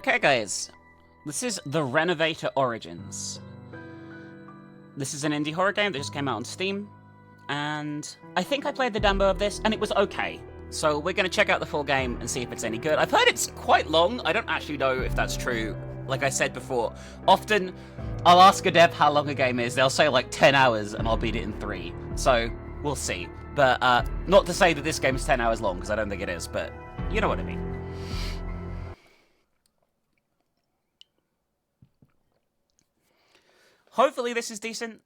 Okay, guys. This is the Renovator Origins. This is an indie horror game that just came out on Steam. And I think I played the demo of this, and it was okay. So we're going to check out the full game and see if it's any good. I've heard it's quite long. I don't actually know if that's true. Like I said before, often I'll ask a dev how long a game is. They'll say like 10 hours, and I'll beat it in 3. So we'll see. But not to say that this game is 10 hours long, because I don't think it is. But you know what I mean. Hopefully this is decent.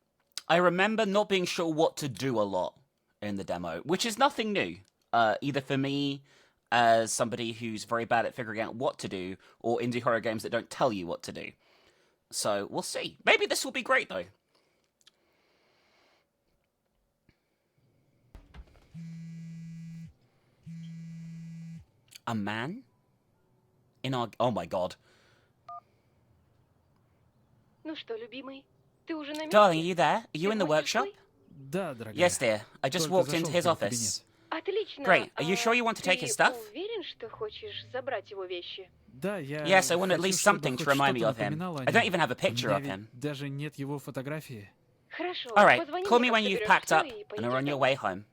I remember not being sure what to do a lot in the demo, which is nothing new. Either for me, as somebody who's very bad at figuring out what to do, or indie horror games that don't tell you what to do. So, we'll see. Maybe this will be great, though. A man? In our... Oh my god. Darling, are you there? Are you in the workshop? Yes, dear. I just walked into his office. Great. Are you sure you want to take his stuff? Yes, I want at least something to remind me of him. I don't even have a picture of him. Alright, call me when you've packed up and are on your way home.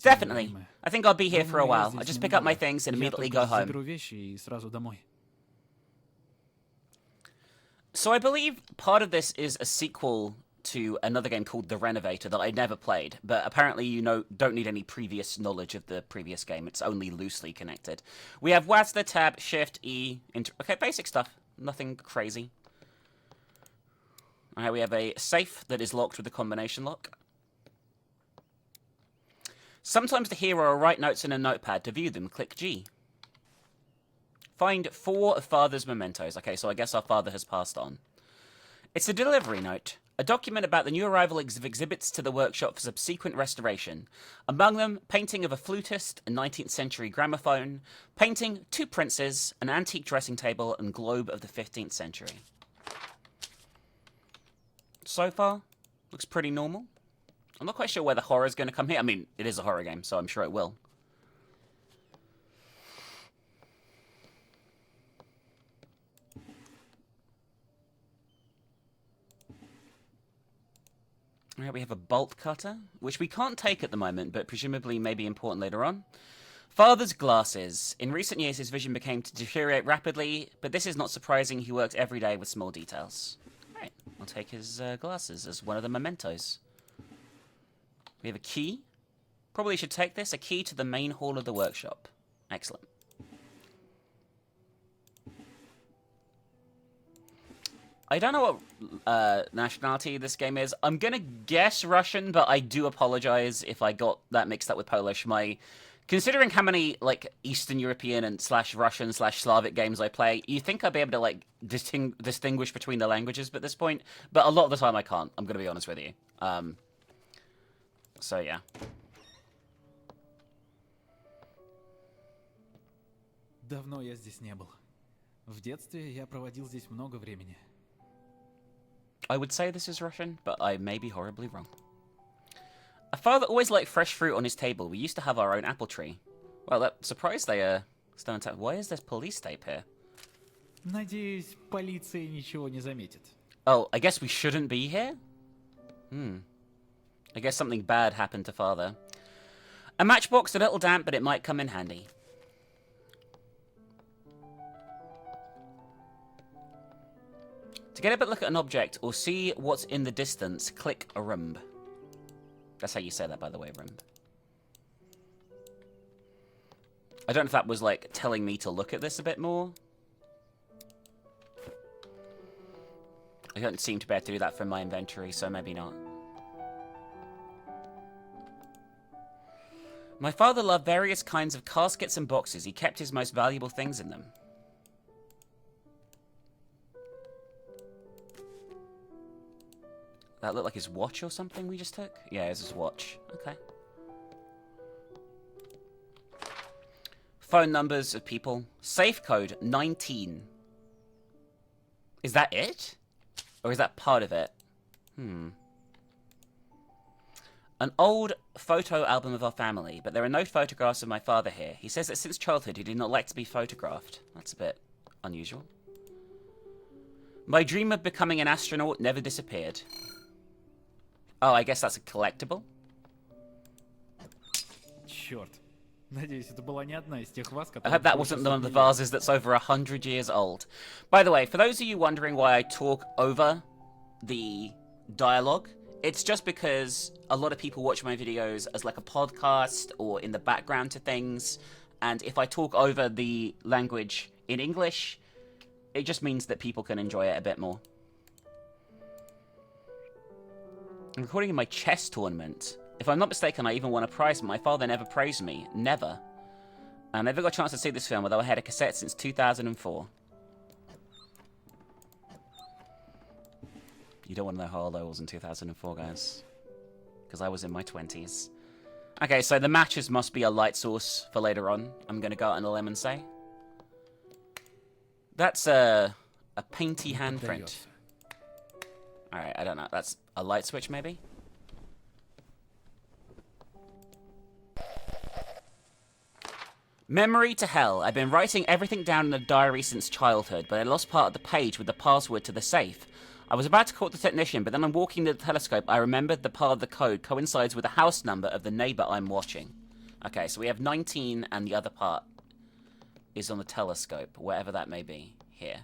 Definitely. I think I'll be here for a while. I'll just pick up my things and immediately go home. So I believe part of this is a sequel to another game called The Renovator that I never played, but apparently you don't need any previous knowledge of the previous game. It's only loosely connected. We have WASD, Tab, Shift, E, okay, basic stuff. Nothing crazy. Alright, we have a safe that is locked with a combination lock. Sometimes the hero will write notes in a notepad. To view them, click G. Find 4 of Father's mementos. Okay, so I guess our father has passed on. It's a delivery note. A document about the new arrival of exhibits to the workshop for subsequent restoration. Among them, painting of a flutist, a 19th century gramophone, painting 2 princes, an antique dressing table, and globe of the 15th century. So far, looks pretty normal. I'm not quite sure where the horror is going to come here. I mean, it is a horror game, so I'm sure it will. Alright, we have a bolt cutter, which we can't take at the moment, but presumably may be important later on. Father's glasses. In recent years, his vision became to deteriorate rapidly, but this is not surprising. He works every day with small details. Alright, I'll take his glasses as one of the mementos. We have a key. Probably should take this. A key to the main hall of the workshop. Excellent. I don't know what nationality this game is. I'm gonna guess Russian, but I do apologize if I got that mixed up with Polish. Considering how many like Eastern European and /Russian /Slavic games I play, you think I'd be able to like distinguish between the languages at this point, but a lot of the time I can't. I'm gonna be honest with you. So yeah. Давно я здесь не был. В детстве я проводил здесь много времени. I would say this is Russian, but I may be horribly wrong. A father always liked fresh fruit on his table. We used to have our own apple tree. Well, that surprised they still intact. Why is there police tape here? Надеюсь, полиция ничего не заметит. Oh, I guess we shouldn't be here? I guess something bad happened to father. A matchbox, a little damp, but it might come in handy. To get a better look at an object or see what's in the distance, click a rumb. That's how you say that, by the way, rumb. I don't know if that was, like, telling me to look at this a bit more. I don't seem to be able to do that from my inventory, so maybe not. My father loved various kinds of caskets and boxes. He kept his most valuable things in them. That looked like his watch or something we just took? Yeah, it's his watch. Okay. Phone numbers of people. Safe code 19. Is that it? Or is that part of it? An old photo album of our family, but there are no photographs of my father here. He says that since childhood he did not like to be photographed. That's a bit unusual. My dream of becoming an astronaut never disappeared. Oh, I guess that's a collectible. Черт. Надеюсь, это была не одна из тех ваз, I которые... hope that wasn't one of the vases that's over 100 years old. By the way, for those of you wondering why I talk over the dialogue, it's just because a lot of people watch my videos as like a podcast or in the background to things, and if I talk over the language in English, it just means that people can enjoy it a bit more. I'm recording in my chess tournament. If I'm not mistaken, I even won a prize, but my father never praised me. Never. I never got a chance to see this film, although I had a cassette since 2004. You don't want to know how old I was in 2004, guys. Because I was in my 20s. Okay, so the matches must be a light source for later on. I'm going to go out on a limb and say. That's a painty handprint. Alright, I don't know. That's a light switch, maybe? Memory to hell. I've been writing everything down in a diary since childhood, but I lost part of the page with the password to the safe. I was about to call the technician, but then I'm walking to the telescope. I remembered the part of the code coincides with the house number of the neighbor I'm watching. Okay, so we have 19, and the other part is on the telescope, wherever that may be. Here.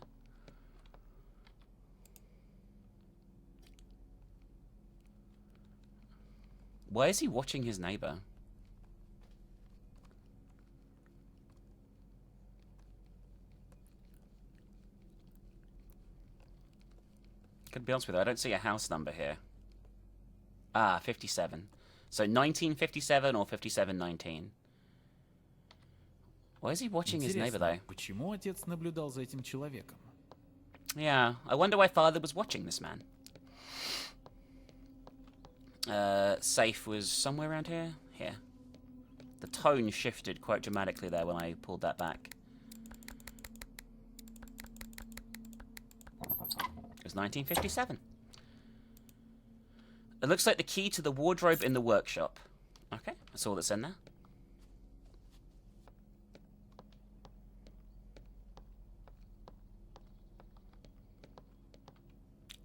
Why is he watching his neighbor? To be honest with you, I don't see a house number here. Ah, 57. So 1957 or 5719. Why is he watching his neighbor, though? Почему отец наблюдал за этим человеком? Yeah, I wonder why father was watching this man. Safe was somewhere around here? Here. The tone shifted quite dramatically there when I pulled that back. It was 1957. It looks like the key to the wardrobe in the workshop. Okay, that's all that's in there.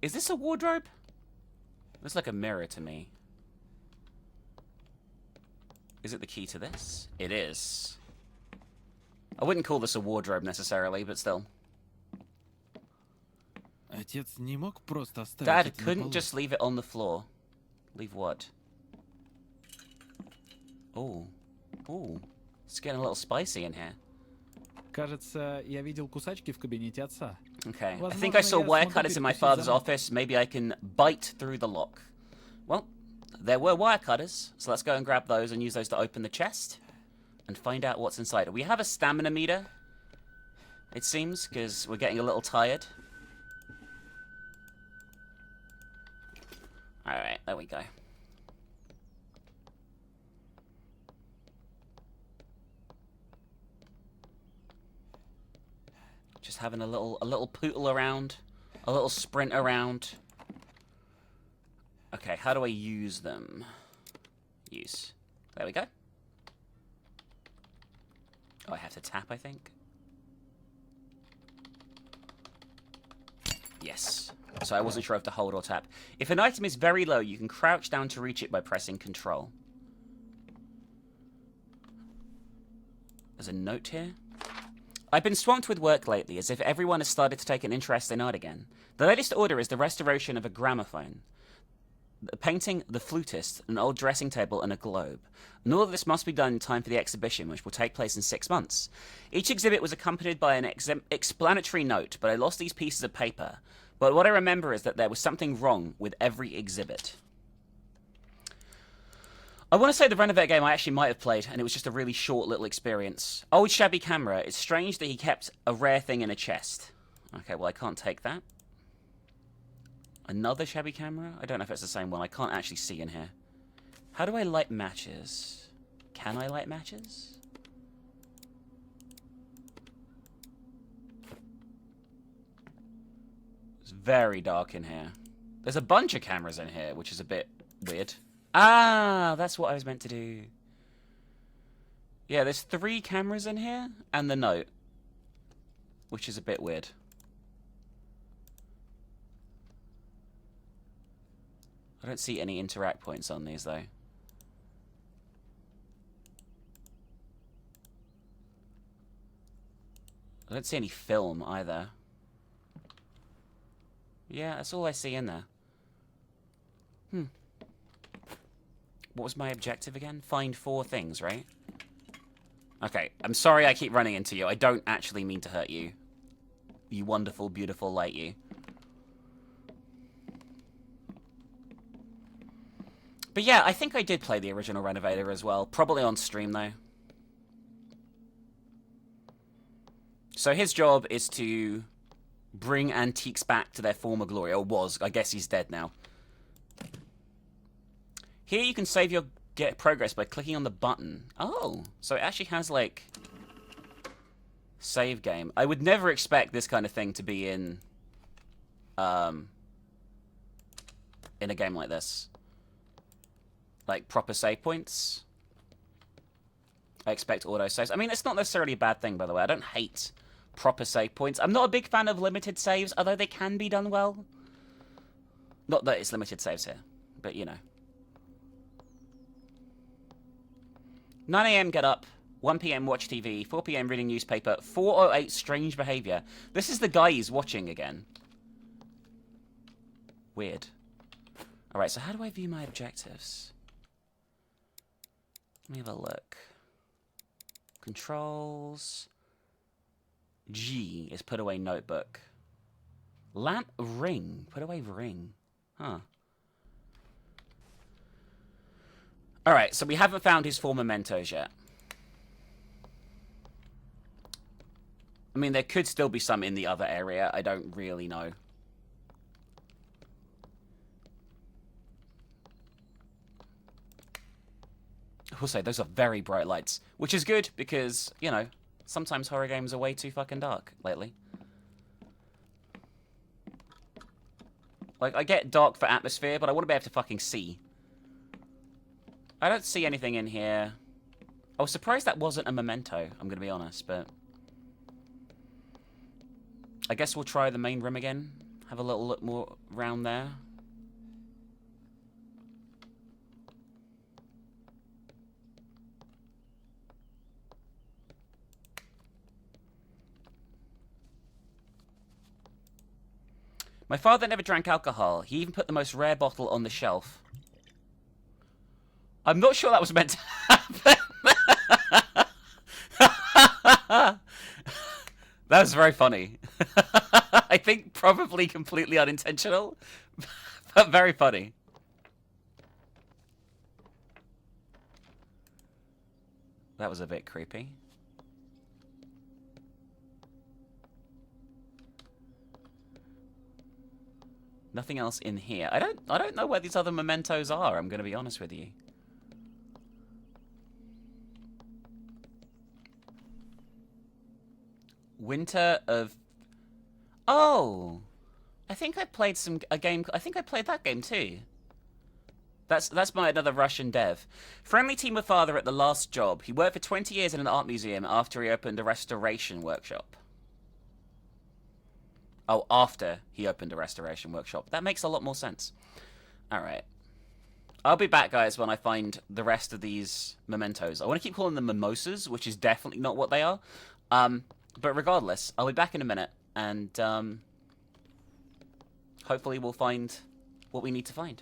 Is this a wardrobe? Looks like a mirror to me. Is it the key to this? It is. I wouldn't call this a wardrobe necessarily, but still. Отец не мог просто оставить Dad это на couldn't полу. just leave it on the floor. Leave what? Oh. Ooh. It's getting a little spicy in here. Кажется, я видел кусачки в кабинете отца. Okay. I think I saw wire смогу cutters in my перекусить father's замок. office. Maybe I can bite through the lock. Well, there were wire cutters, so let's go and grab those and use those to open the chest and find out what's inside. We have a stamina meter, it seems, because we're getting a little tired. Alright, there we go. Just having a little pootle around, a little sprint around. Okay, how do I use them? Use. There we go. Oh, I have to tap, I think. Yes. So I wasn't sure if to hold or tap. If an item is very low, you can crouch down to reach it by pressing Control. There's a note here. I've been swamped with work lately, as if everyone has started to take an interest in art again. The latest order is the restoration of a gramophone, a painting, the flutist, an old dressing table, and a globe. And all of this must be done in time for the exhibition, which will take place in 6 months. Each exhibit was accompanied by an explanatory note, but I lost these pieces of paper. But what I remember is that there was something wrong with every exhibit. I want to say the Renovator game I actually might have played, and it was just a really short little experience. Old shabby camera. It's strange that he kept a rare thing in a chest. Okay, well I can't take that. Another shabby camera? I don't know if it's the same one. I can't actually see in here. How do I light matches? Can I light matches? It's very dark in here. There's a bunch of cameras in here, which is a bit weird. Ah, that's what I was meant to do. Yeah, there's 3 cameras in here, and the note. Which is a bit weird. I don't see any interact points on these, though. I don't see any film, either. Yeah, that's all I see in there. What was my objective again? Find 4 things, right? Okay, I'm sorry I keep running into you. I don't actually mean to hurt you. You wonderful, beautiful light you. But yeah, I think I did play the original Renovator as well. Probably on stream, though. So his job is to bring antiques back to their former glory. Or was. I guess he's dead now. Here you can save your progress by clicking on the button. Oh, so it actually has, like, save game. I would never expect this kind of thing to be in a game like this. Like, proper save points. I expect auto saves. I mean, it's not necessarily a bad thing, by the way. I don't hate proper save points. I'm not a big fan of limited saves, although they can be done well. Not that it's limited saves here, but you know. 9 AM get up, 1 PM watch TV, 4 PM reading newspaper, 4:08 strange behavior. This is the guy he's watching again. Weird. Alright, so how do I view my objectives? Let me have a look. Controls. G is put away notebook. Lamp ring. Put away ring. Huh. Alright, so we haven't found his 4 mementos yet. I mean, there could still be some in the other area. I don't really know. Also, those are very bright lights. Which is good, because, you know, sometimes horror games are way too fucking dark lately. Like, I get dark for atmosphere, but I want to be able to fucking see. I don't see anything in here. I was surprised that wasn't a memento, I'm going to be honest, but... I guess we'll try the main room again. Have a little look more around there. My father never drank alcohol. He even put the most rare bottle on the shelf. I'm not sure that was meant to happen. That was very funny. I think probably completely unintentional, but very funny. That was a bit creepy. Nothing else in here. I don't know where these other mementos are, I'm going to be honest with you. Winter of... Oh! I think I played a game... I think I played that game too. That's by another Russian dev. Friendly team with father at the last job. He worked for 20 years in an art museum after he opened a restoration workshop. Oh, after he opened a restoration workshop. That makes a lot more sense. Alright. I'll be back, guys, when I find the rest of these mementos. I want to keep calling them mimosas, which is definitely not what they are. But regardless, I'll be back in a minute, and hopefully we'll find what we need to find.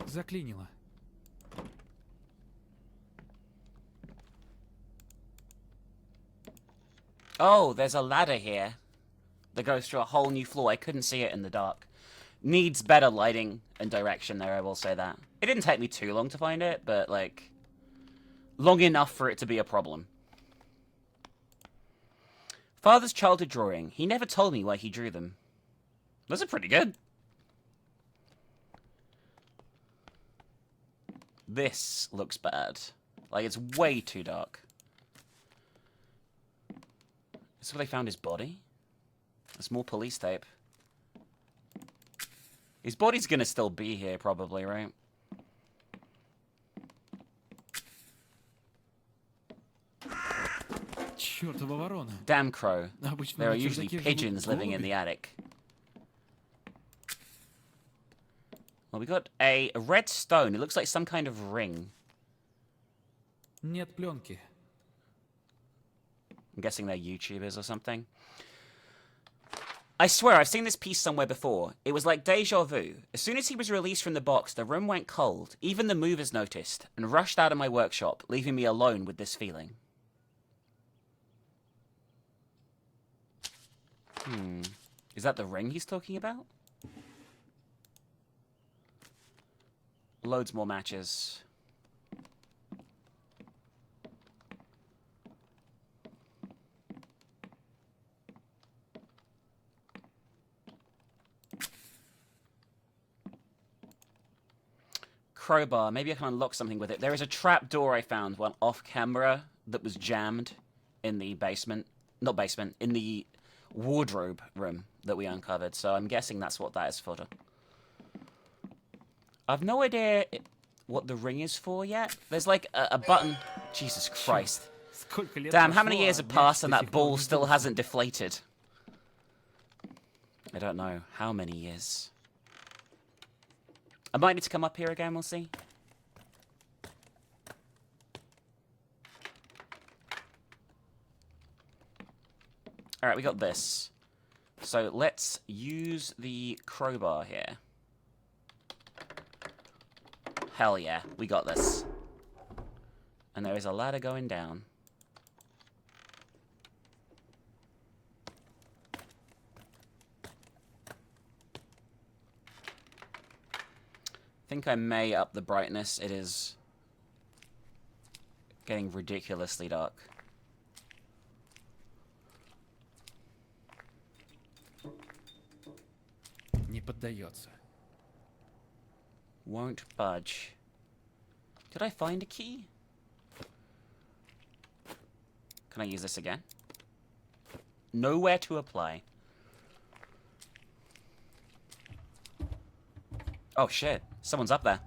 Заклинило. Oh, there's a ladder here that goes through a whole new floor. I couldn't see it in the dark. Needs better lighting and direction there, I will say that. It didn't take me too long to find it, but, like, long enough for it to be a problem. Father's childhood drawing. He never told me why he drew them. Those are pretty good. This looks bad. Like, it's way too dark. This is where they found his body? There's more police tape. His body's gonna still be here, probably, right? Чёртова ворона. Damn crow. Обычно There are на usually чердаке pigeons живут living in голуби. the attic. Well, we got a red stone. It looks like some kind of ring. Нет пленки. I'm guessing they're YouTubers or something. I swear, I've seen this piece somewhere before. It was like deja vu. As soon as he was released from the box, the room went cold. Even the movers noticed and rushed out of my workshop, leaving me alone with this feeling. Is that the ring he's talking about? Loads more matches. Crowbar. Maybe I can unlock something with it. There is a trap door I found one off camera that was jammed in the basement. Not basement, in the wardrobe room that we uncovered. So I'm guessing that's what that is for. I've no idea what the ring is for yet. There's like a button. Jesus Christ. Сколько лет Damn, how many прошло, years а have мяч passed до and сих that пор ball не still сдулся. hasn't deflated? I don't know how many years. I might need to come up here again, we'll see. Alright, we got this. So let's use the crowbar here. Hell yeah, we got this. And there is a ladder going down. I think I may up the brightness. It is getting ridiculously dark. Не поддается. Won't budge. Did I find a key? Can I use this again? Nowhere to apply. Oh shit, someone's up there.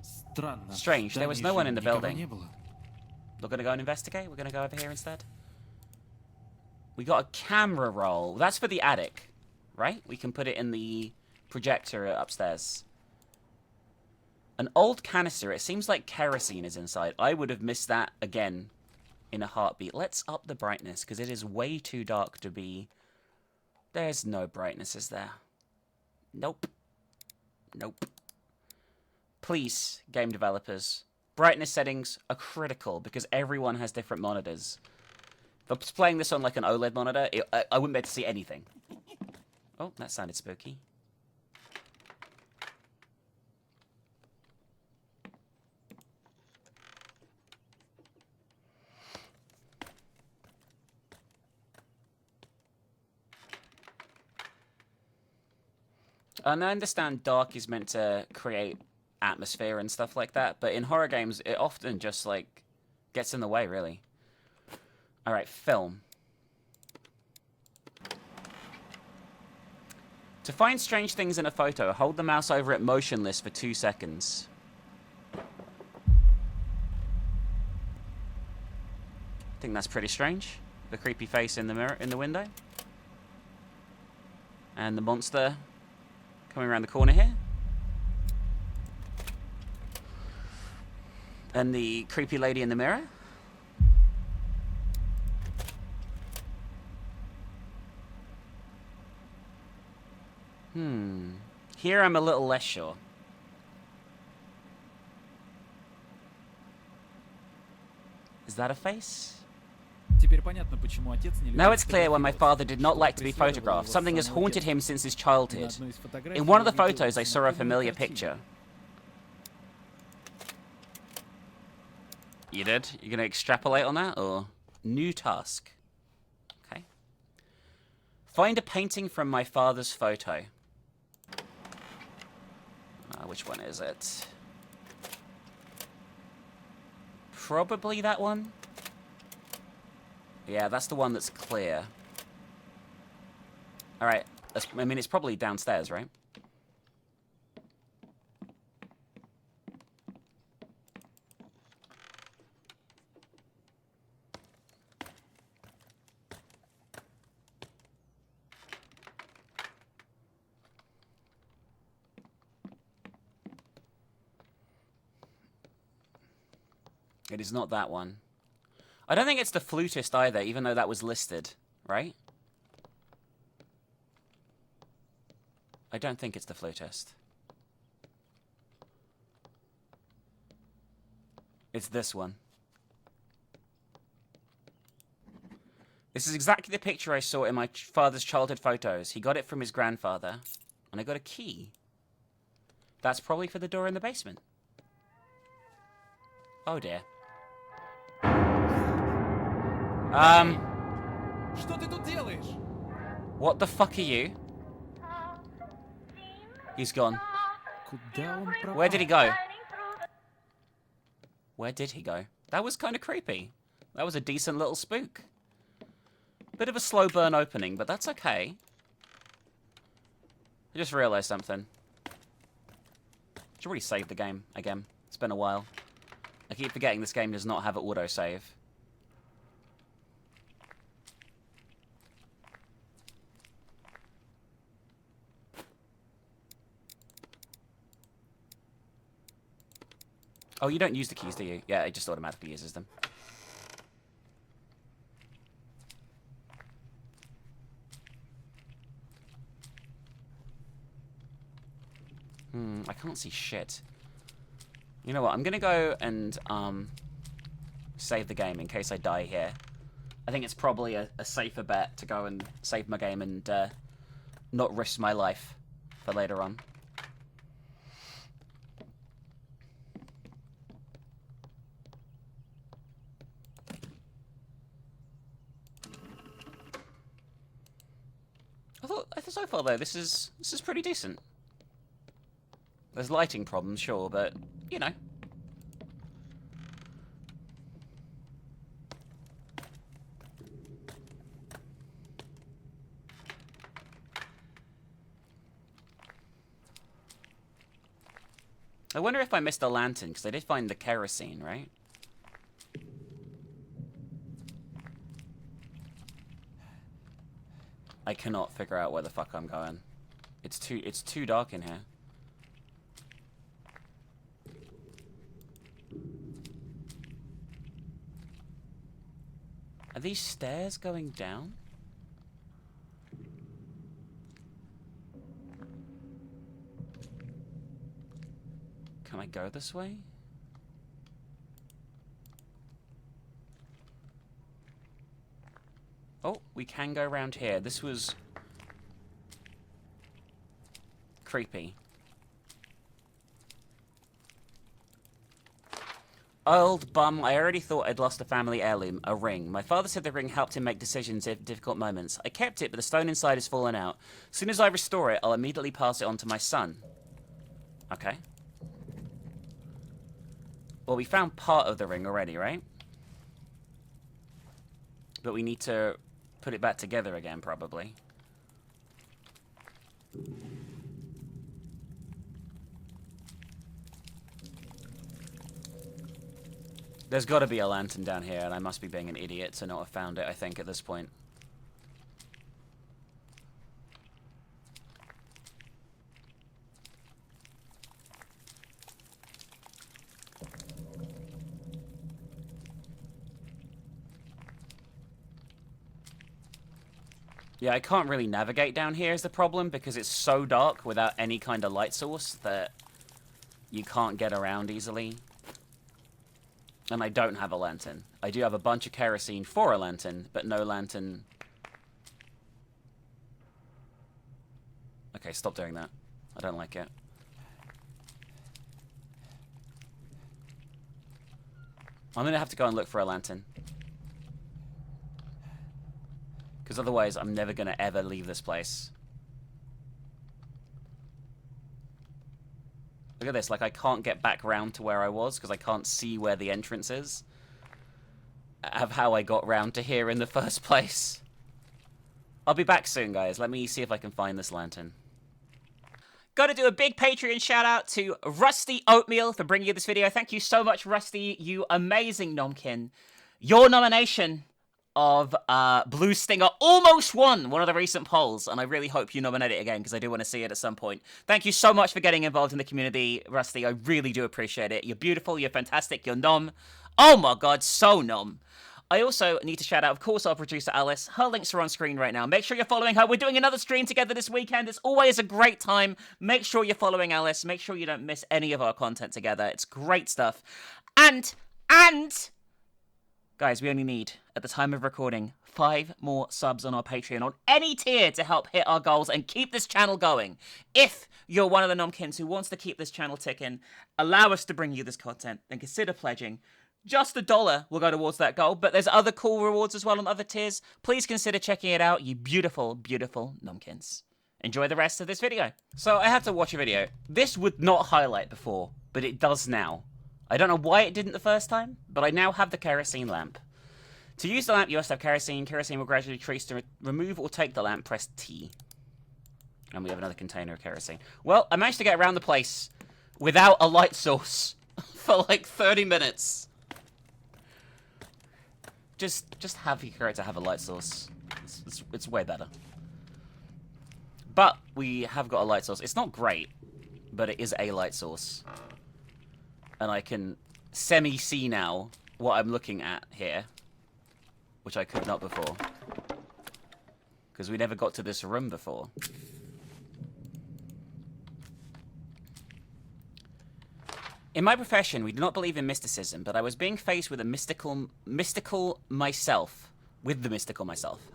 Странно. Strange, there was no one in the Никого building. не было. We're gonna go and investigate? We're gonna go over here instead? We got a camera roll. That's for the attic, right? We can put it in the projector upstairs. An old canister. It seems like kerosene is inside. I would have missed that again in a heartbeat. Let's up the brightness, because it is way too dark to be... There's no brightness, is there? Nope. Nope. Please, game developers. Brightness settings are critical, because everyone has different monitors. If I was playing this on like an OLED monitor, I wouldn't be able to see anything. Oh, that sounded spooky. And I understand dark is meant to create atmosphere and stuff like that, but in horror games, it often just, like, gets in the way, really. Alright, film. To find strange things in a photo, hold the mouse over it motionless for 2 seconds. I think that's pretty strange. The creepy face in the mirror, in the window. And the monster coming around the corner here. And the creepy lady in the mirror. Here I'm a little less sure. Is that a face? Теперь понятно, почему отец не любил Now it's clear why my фотографироваться. father did not like to be Преследовал его photographed. с Something has самого haunted детства. him since his На childhood. одной из фотографий In one of the я увидел photos, I saw a знакомую familiar картину. picture. You did? You're gonna extrapolate on that, or? New task. Okay. Find a painting from my father's photo. Which one is it? Probably that one? Yeah, that's the one that's clear. Alright, I mean, it's probably downstairs, right? It is not that one. I don't think it's the flutist either, even though that was listed, right? I don't think it's the flutist. It's this one. This is exactly the picture I saw in my father's childhood photos. He got it from his grandfather. And I got a key. That's probably for the door in the basement. Oh dear. Что ты тут делаешь? What the fuck are you? He's gone. Куда он пропал? Where did he go? Where did he go? That was kind of creepy. That was a decent little spook. Bit of a slow burn opening, but that's okay. I just realized something. Should already saved the game again. It's been a while. I keep forgetting this game does not have an autosave. Oh, you don't use the keys, do you? Yeah, it just automatically uses them. I can't see shit. You know what? I'm gonna go and save the game in case I die here. I think it's probably a safer bet to go and save my game and not risk my life for later on. I thought so far though this is pretty decent. There's lighting problems, sure, but you know. I wonder if I missed the lantern, because I did find the kerosene, right? I cannot figure out where the fuck I'm going. It's too dark in here. Are these stairs going down? Can I go this way? Oh, we can go around here. This was creepy. Old bum, I already thought I'd lost a family heirloom, a ring. My father said the ring helped him make decisions in difficult moments. I kept it, but the stone inside has fallen out. As soon as I restore it, I'll immediately pass it on to my son. Okay. Well, we found part of the ring already, right? But we need to put it back together again, probably. There's got to be a lantern down here, and I must be being an idiot to not have found it, I think, at this point. Yeah, I can't really navigate down here is the problem, because it's so dark without any kind of light source that you can't get around easily. And I don't have a lantern. I do have a bunch of kerosene for a lantern, but no lantern. Okay, stop doing that. I don't like it. I'm gonna have to go and look for a lantern. Because otherwise, I'm never gonna ever leave this place. Look at this, like I can't get back round to where I was because I can't see where the entrance is. Of how I got round to here in the first place. I'll be back soon, guys. Let me see if I can find this lantern. Gotta do a big Patreon shout out to Rusty Oatmeal for bringing you this video. Thank you so much, Rusty, you amazing nomkin. Your nomination of Blue Stinger almost won one of the recent polls, and I really hope you nominate it again because I do want to see it at some point. Thank you so much for getting involved in the community, Rusty. I really do appreciate it. You're beautiful, you're fantastic, you're nom. Oh my god, so nom. I also need to shout out, of course, our producer Alice. Her links are on screen right now. Make sure you're following her. We're doing another stream together this weekend. It's always a great time. Make sure you're following Alice. Make sure you don't miss any of our content together. It's great stuff. And, guys, we only need, at the time of recording, 5 more subs on our Patreon on any tier to help hit our goals and keep this channel going. If you're one of the nomkins who wants to keep this channel ticking, allow us to bring you this content, then consider pledging. Just $1 will go towards that goal, but there's other cool rewards as well on other tiers. Please consider checking it out, you beautiful, beautiful nomkins. Enjoy the rest of this video. So I had to watch a video. This would not highlight before, but it does now. I don't know why it didn't the first time, but I now have the kerosene lamp. To use the lamp, you must have kerosene. Kerosene will gradually trace to remove or take the lamp. Press T. And we have another container of kerosene. Well, I managed to get around the place without a light source for like 30 minutes. Just have your character have a light source. It's way better. But we have got a light source. It's not great, but it is a light source. And I can semi-see now what I'm looking at here, which I could not before. Because we never got to this room before. In my profession, we do not believe in mysticism, but I was being faced with a mystical myself.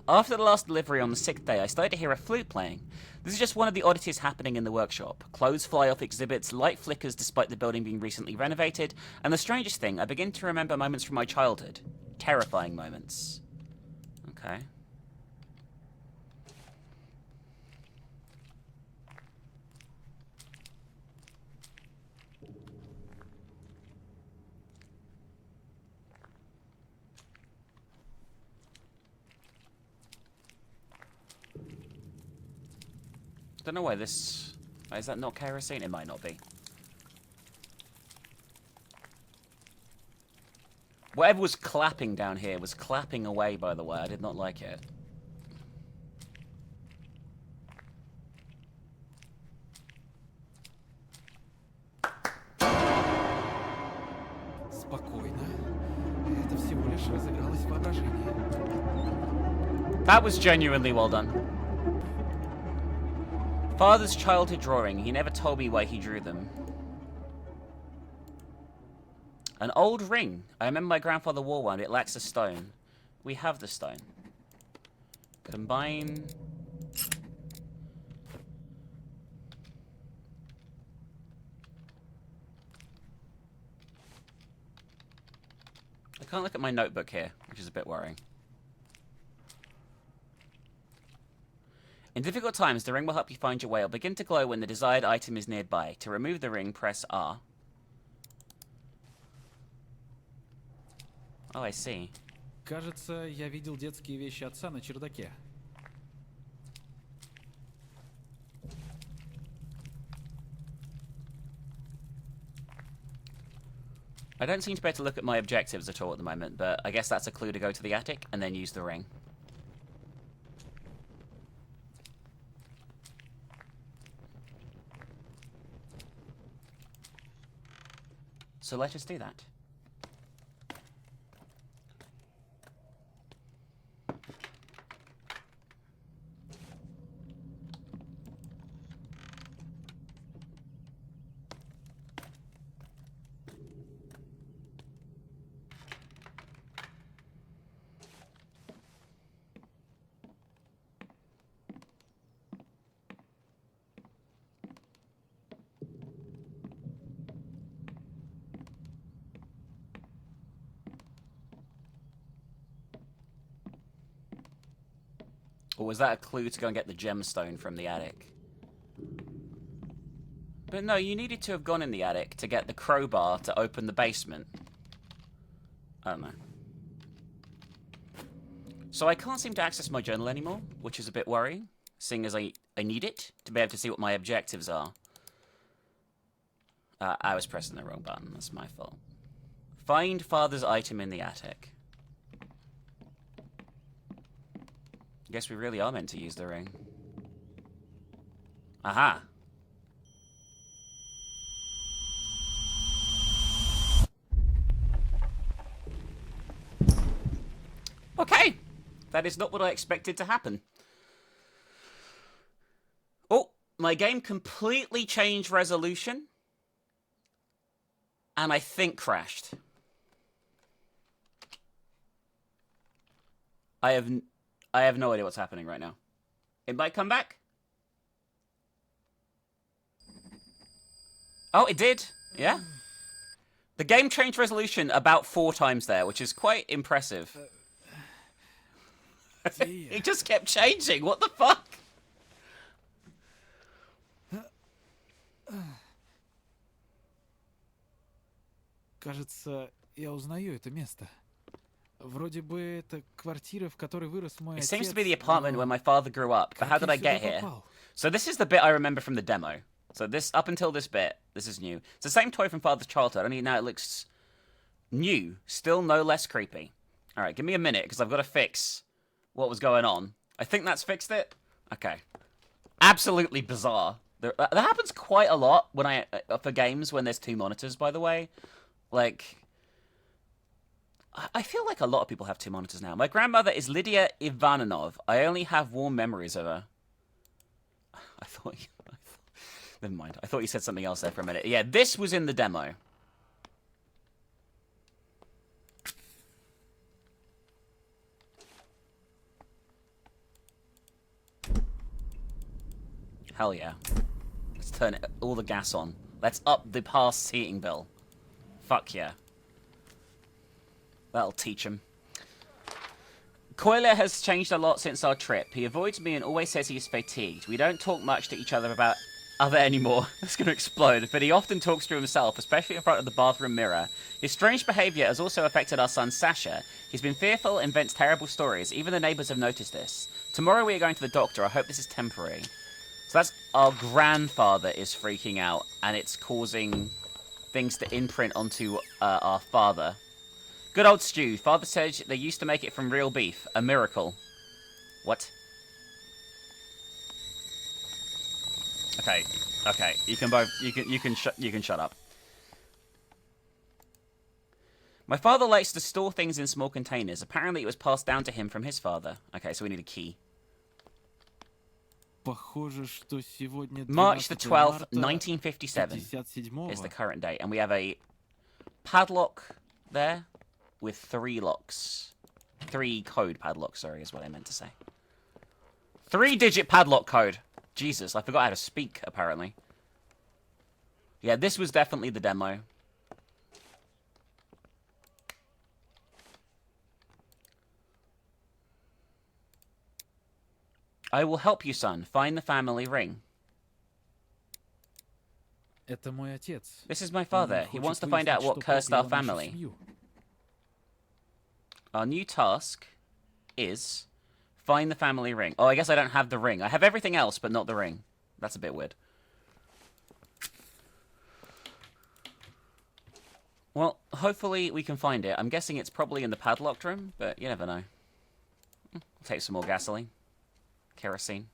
After the last delivery on the 6th day, I started to hear a flute playing. This is just one of the oddities happening in the workshop. Clothes fly off exhibits, light flickers despite the building being recently renovated, and the strangest thing, I begin to remember moments from my childhood. Terrifying moments. Okay. Don't know why this... Is that not kerosene? It might not be. Whatever was clapping down here was clapping away, by the way. I did not like it. Спокойно. Это всего лишь разыгралось воображение. That was genuinely well done. Father's childhood drawing. He never told me why he drew them. An old ring. I remember my grandfather wore one. It lacks a stone. We have the stone. Combine. I can't look at my notebook here, which is a bit worrying. In difficult times, the ring will help you find your way. It'll begin to glow when the desired item is nearby. To remove the ring, press R. Oh, I see. Кажется, я видел детские вещи отца на чердаке. I don't seem to be able to look at my objectives at all at the moment, but I guess that's a clue to go to the attic and then use the ring. So let us do that. Or was that a clue to go and get the gemstone from the attic? But no, you needed to have gone in the attic to get the crowbar to open the basement. I don't know. So I can't seem to access my journal anymore, which is a bit worrying, seeing as I need it to be able to see what my objectives are. I was pressing the wrong button. That's my fault. Find father's item in the attic. Guess we really are meant to use the ring. Aha! Okay! That is not what I expected to happen. Oh, my game completely changed resolution. And I think crashed. I have no idea what's happening right now. It might come back. Oh, it did. Yeah. The game changed resolution about 4 times there, which is quite impressive. It just kept changing. What the fuck? Кажется, я узнаю это место. Вроде бы это квартира, в которой вырос мой It отец. seems to be the apartment where my father grew up. But how did I get here? So this is the bit I remember from the demo. So this, up until this bit, this is new. It's the same toy from Father's childhood, only now it looks new. Still no less creepy. Alright, give me a minute, because I've got to fix what was going on. I think that's fixed it. Okay. Absolutely bizarre. That happens quite a lot when for games when there's 2 monitors, by the way. Like, I feel like a lot of people have 2 monitors now. My grandmother is Lydia Ivanov. I only have warm memories of her. Never mind. I thought you said something else there for a minute. Yeah, this was in the demo. Hell yeah. Let's turn all the gas on. Let's up the past heating bill. Fuck yeah. That'll teach him. Coiler has changed a lot since our trip. He avoids me and always says he is fatigued. We don't talk much to each other about other anymore. It's going to explode. But he often talks to himself, especially in front of the bathroom mirror. His strange behavior has also affected our son Sasha. He's been fearful and vents terrible stories. Even the neighbors have noticed this. Tomorrow we are going to the doctor. I hope this is temporary. So that's our grandfather is freaking out, and it's causing things to imprint onto our father. Good old stew. Father said they used to make it from real beef. A miracle. What? Okay. Okay. You can both. You can shut up. My father likes to store things in small containers. Apparently, it was passed down to him from his father. Okay, so we need a key. March the 12th, 1957 is the current date, and we have a padlock there with 3 locks. 3 code padlocks, sorry, is what I meant to say. 3-digit padlock code. Jesus, I forgot how to speak, apparently. Yeah, this was definitely the demo. I will help you, son. Find the family ring. This is my father. He wants to find out what cursed our family. Our new task is find the family ring. Oh, I guess I don't have the ring. I have everything else, but not the ring. That's a bit weird. Well, hopefully we can find it. I'm guessing it's probably in the padlocked room, but you never know. I'll take some more gasoline. Kerosene.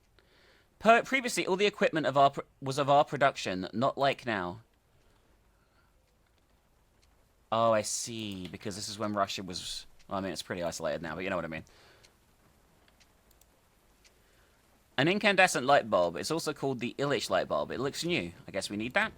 Previously, all the equipment was of our production, not like now. Oh, I see. Because this is when Russia was... Well, I mean, it's pretty isolated now, but you know what I mean. An incandescent light bulb. It's also called the Illich light bulb. It looks new. I guess we need that.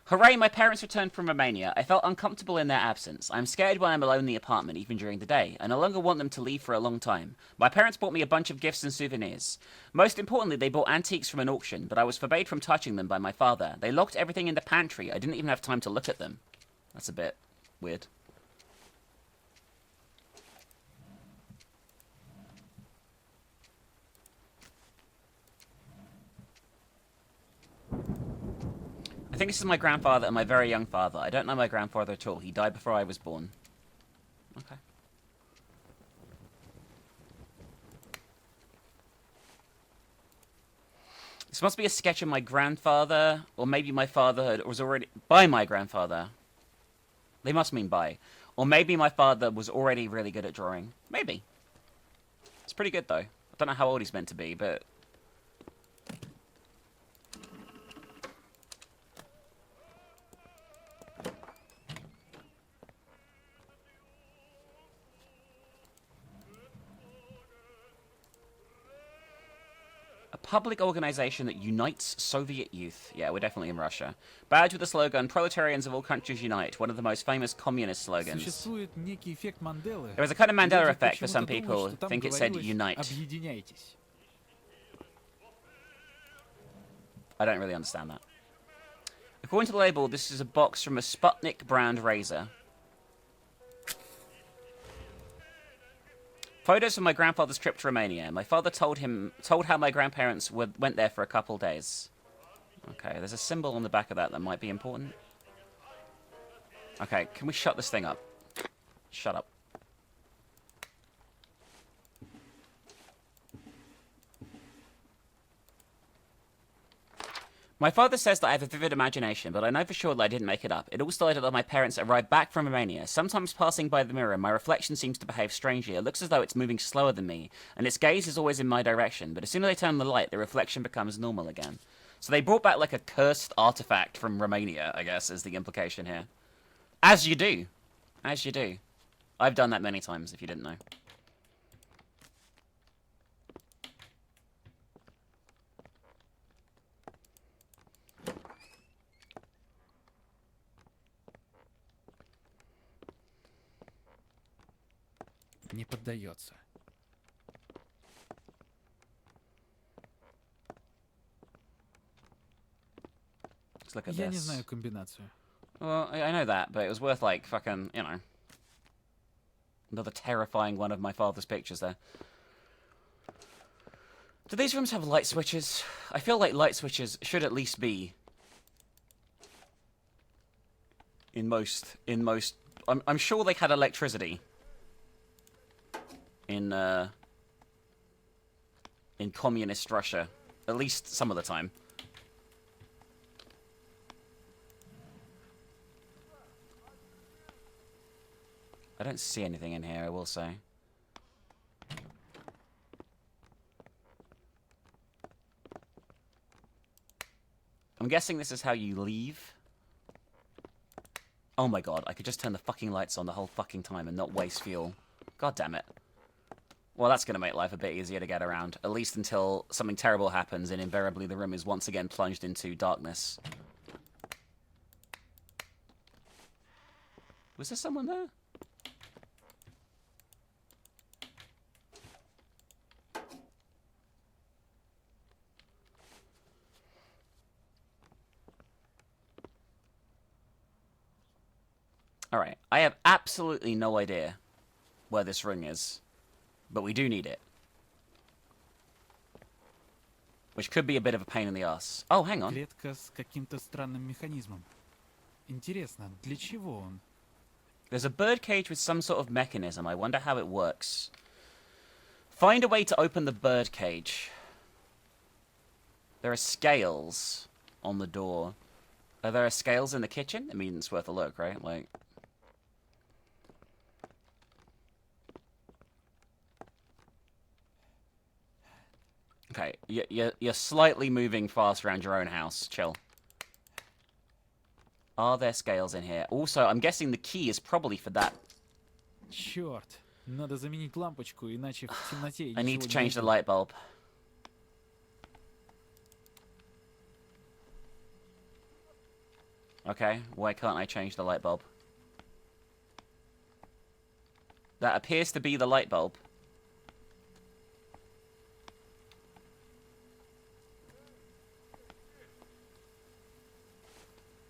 Hooray, my parents returned from Romania. I felt uncomfortable in their absence. I'm scared when I'm alone in the apartment, even during the day. I no longer want them to leave for a long time. My parents bought me a bunch of gifts and souvenirs. Most importantly, they bought antiques from an auction, but I was forbade from touching them by my father. They locked everything in the pantry. I didn't even have time to look at them. That's a bit weird. I think this is my grandfather and my very young father. I don't know my grandfather at all. He died before I was born. Okay. This must be a sketch of my grandfather, or maybe my father was already... By my grandfather. They must mean by. Or maybe my father was already really good at drawing. Maybe. It's pretty good, though. I don't know how old he's meant to be, but... Public organization that unites Soviet youth. Yeah, we're definitely in Russia. Badge with the slogan, "Proletarians of all countries unite," one of the most famous communist slogans. Существует некий эффект Манделы. There is a kind of Mandela Люди effect for some почему-то people. думают, что там Think it said говорилось unite. «Объединяйтесь». I don't really understand that. According to the label, this is a box from a Sputnik brand razor. Photos of my grandfather's trip to Romania. My father told how my grandparents went there for a couple days. Okay, there's a symbol on the back of that might be important. Okay, can we shut this thing up? Shut up. My father says that I have a vivid imagination, but I know for sure that I didn't make it up. It all started when my parents arrived back from Romania. Sometimes passing by the mirror, my reflection seems to behave strangely. It looks as though it's moving slower than me, and its gaze is always in my direction. But as soon as I turn on the light, the reflection becomes normal again. So they brought back like a cursed artifact from Romania, I guess, is the implication here. As you do. As you do. I've done that many times, if you didn't know. Не поддается. Let's look at Я this. не знаю комбинацию. Well, I know that, but it was worth, like, fucking, you know... Another terrifying one of my father's pictures there. Do these rooms have light switches? I feel like light switches should at least be... In most... I'm sure they had electricity. In communist Russia. At least some of the time. I don't see anything in here, I will say. I'm guessing this is how you leave. Oh my god, I could just turn the fucking lights on the whole fucking time and not waste fuel. God damn it. Well, that's going to make life a bit easier to get around. At least until something terrible happens and invariably the room is once again plunged into darkness. Was there someone there? Alright, I have absolutely no idea where this ring is. But we do need it. Which could be a bit of a pain in the ass. Oh, hang on. Клетка с каким-то странным механизмом. Интересно, для чего он? There's a bird cage with some sort of mechanism. I wonder how it works. Find a way to open the bird cage. There are scales on the door. Are there scales in the kitchen? I mean, it's worth a look, right? Like... Okay, you're slightly moving fast around your own house. Chill. Are there scales in here? Also, I'm guessing the key is probably for that. Черт, надо заменить лампочку, иначе в темноте I need ничего to не change the найду. light bulb. Okay, why can't I change the light bulb? That appears to be the light bulb.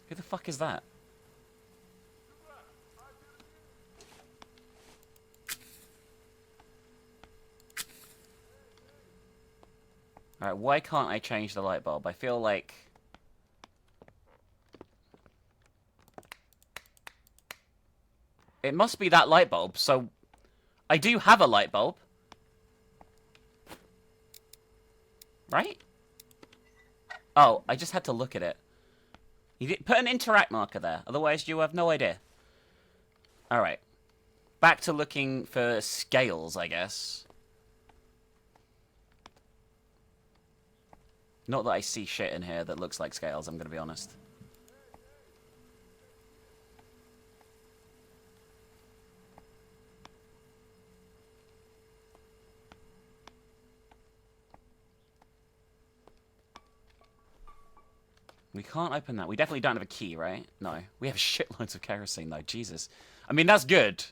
Who the fuck is that? Alright, why can't I change the light bulb? I feel like... It must be that light bulb, so I do have a light bulb. Right? Oh, I just had to look at it. You did put an interact marker there, otherwise you have no idea. Alright. Back to looking for scales, I guess. Not that I see shit in here that looks like scales, I'm gonna be honest. We can't open that. We definitely don't have a key, right? No. We have shitloads of kerosene, though. Jesus. I mean, that's good.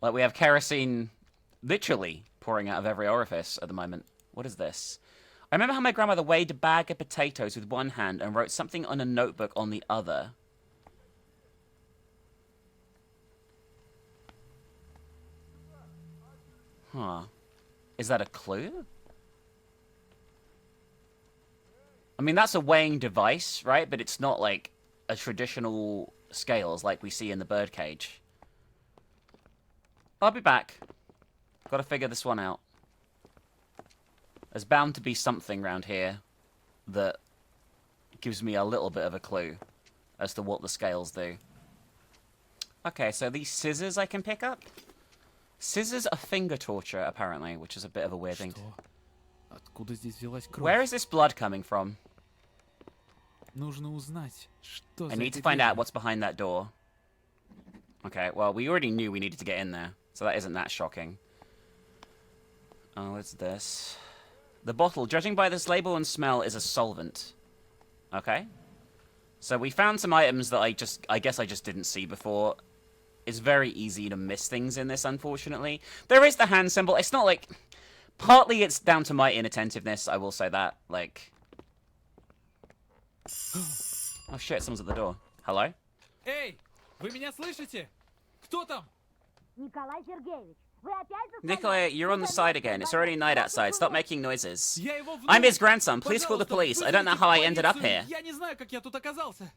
Like, we have kerosene literally pouring out of every orifice at the moment. What is this? I remember how my grandmother weighed a bag of potatoes with one hand and wrote something on a notebook on the other. Huh. Is that a clue? I mean, that's a weighing device, right? But it's not like a traditional scales like we see in the birdcage. I'll be back. Gotta figure this one out. There's bound to be something around here that gives me a little bit of a clue as to what the scales do. Okay, so these scissors I can pick up. Scissors are finger torture, apparently, which is a bit of a weird thing. Откуда здесь взялась кровь? Where is this blood coming from? Нужно узнать, что I за need to этой find out дверью. what's behind that door. Okay, well, we already knew we needed to get in there, so that isn't that shocking. Oh, what's this? The bottle, judging by this label and smell, is a solvent. Okay. So we found some items that I guess I just didn't see before. It's very easy to miss things in this, unfortunately. There is the hand symbol. It's not like... Partly it's down to my inattentiveness, I will say that. Like... Oh shit, someone's at the door. Hello? Эй, вы меня слышите? Кто там? Николай Сергеевич, вы опять за Nikolai, you're on the side again. It's already night outside. Stop making noises. Я его внук. I'm his grandson. Please call the Пожалуйста, police. I don't know вызовите how I ended up полицию. here. Я не знаю, как я тут оказался.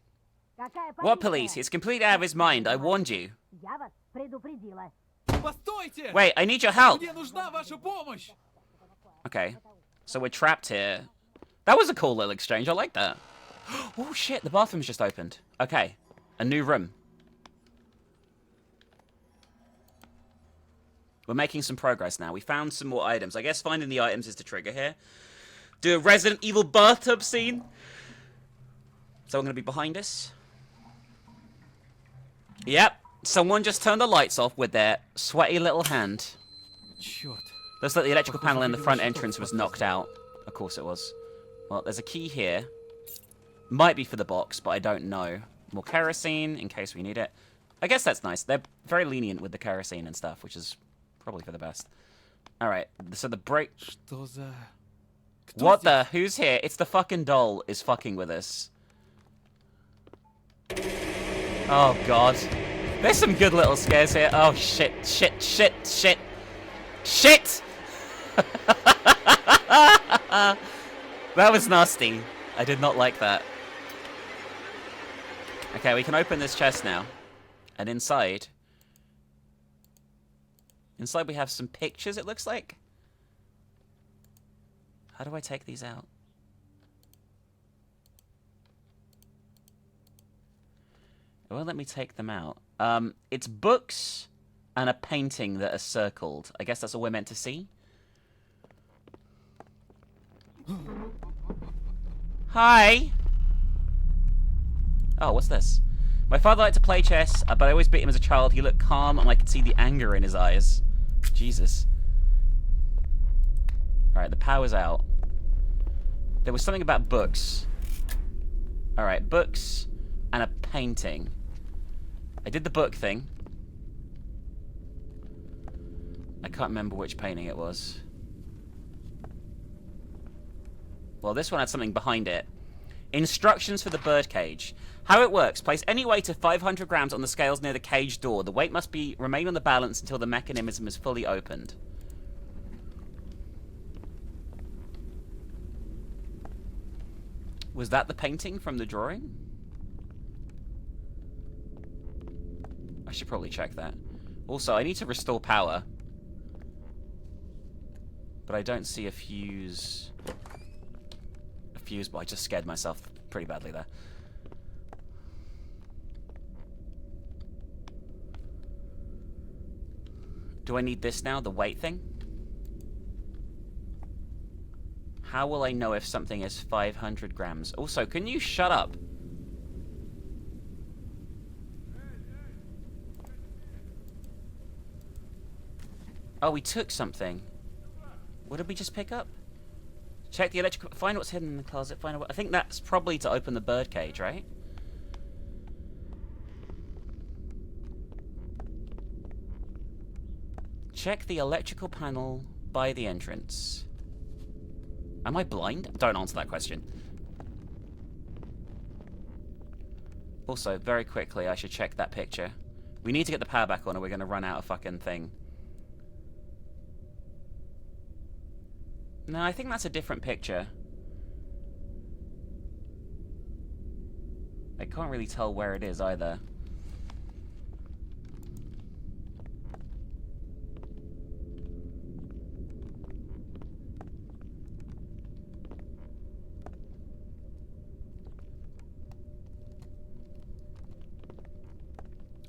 Какая What полиция? police? He's completely out of his mind. I warned you. Я вас предупредила. Постойте! Wait, I need your help. Мне нужна ваша помощь! Okay. So we're trapped here. That was a cool little exchange. I like that. Oh shit, the bathroom's just opened. Okay. A new room. We're making some progress now. We found some more items. I guess finding the items is the trigger here. Do a Resident Evil bathtub scene. So I'm going to be behind us. Yep. Someone just turned the lights off with their sweaty little hand. Черт. Looks like the electrical panel in the front entrance was knocked out. Of course it was. Well, there's a key here. Might be for the box, but I don't know. More kerosene in case we need it. I guess that's nice. They're very lenient with the kerosene and stuff, which is probably for the best. Alright, so the break... Что за... Кто What здесь? the? Who's here? It's the fucking doll is fucking with us. Oh, God. There's some good little scares here. Oh, shit, shit, shit, shit. Shit! That was nasty. I did not like that. Okay, we can open this chest now. And inside... Inside we have some pictures, it looks like. How do I take these out? It won't let me take them out. It's books and a painting that are circled. I guess that's all we're meant to see. Hi! Oh, what's this? My father liked to play chess, but I always beat him as a child. He looked calm, and I could see the anger in his eyes. Jesus. Alright, the power's out. There was something about books. Alright, books and a painting. I did the book thing. I can't remember which painting it was. Well, this one had something behind it. Instructions for the birdcage. How it works. Place any weight of 500 grams on the scales near the cage door. The weight must remain on the balance until the mechanism is fully opened. Was that the painting from the drawing? I should probably check that. Also, I need to restore power. But I don't see a fuse. A fuse, but I just scared myself pretty badly there. Do I need this now? The weight thing? How will I know if something is 500 grams? Also, can you shut up? Oh, we took something. What did we just pick up? Check the electrical... Find what's hidden in the closet. Find out what... I think that's probably to open the birdcage, right? Check the electrical panel by the entrance. Am I blind? Don't answer that question. Also, very quickly, I should check that picture. We need to get the power back on or we're going to run out of fucking thing. No, I think that's a different picture. I can't really tell where it is either.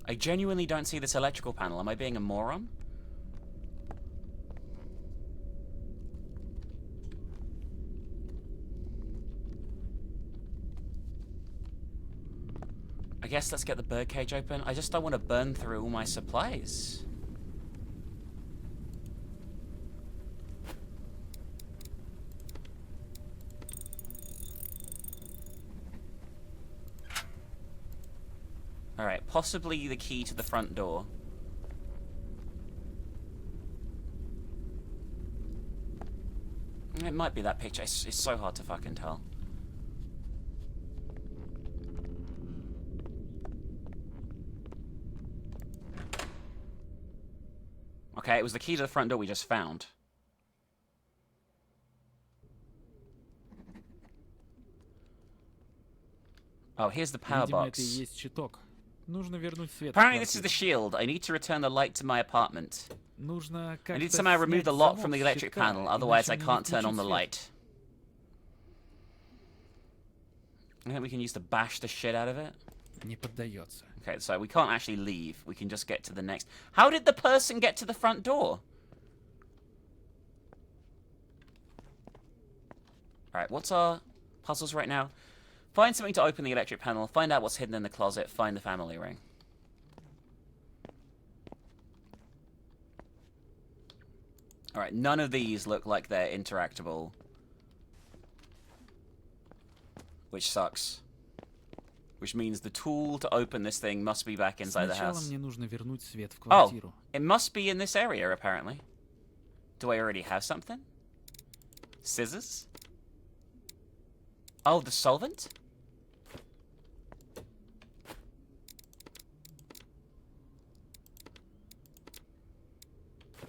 I genuinely don't see this electrical panel. Am I being a moron? I guess let's get the birdcage open. I just don't want to burn through all my supplies. Alright, possibly the key to the front door. It might be that picture. It's so hard to fucking tell. Okay, it was the key to the front door we just found. Oh, here's the power Видимо, это и box. есть щиток. Нужно вернуть свет в Apparently this is квартиру. the shield. I need to return the light to my apartment. Нужно I как-то need to somehow remove снять the lock замок from the с electric щитка, panel, otherwise I иначе мне не can't turn on включат the свет. light. I think we can use to bash the shit out of it. Не поддается. Okay, so we can't actually leave. We can just get to the next... How did the person get to the front door? Alright, what's our puzzles right now? Find something to open the electric panel, find out what's hidden in the closet, find the family ring. Alright, none of these look like they're interactable. Which sucks. Which means the tool to open this thing must be back inside the Сначала house. мне нужно вернуть свет в Oh, квартиру. it must be in this area, apparently. Do I already have something? Scissors? Oh, the solvent?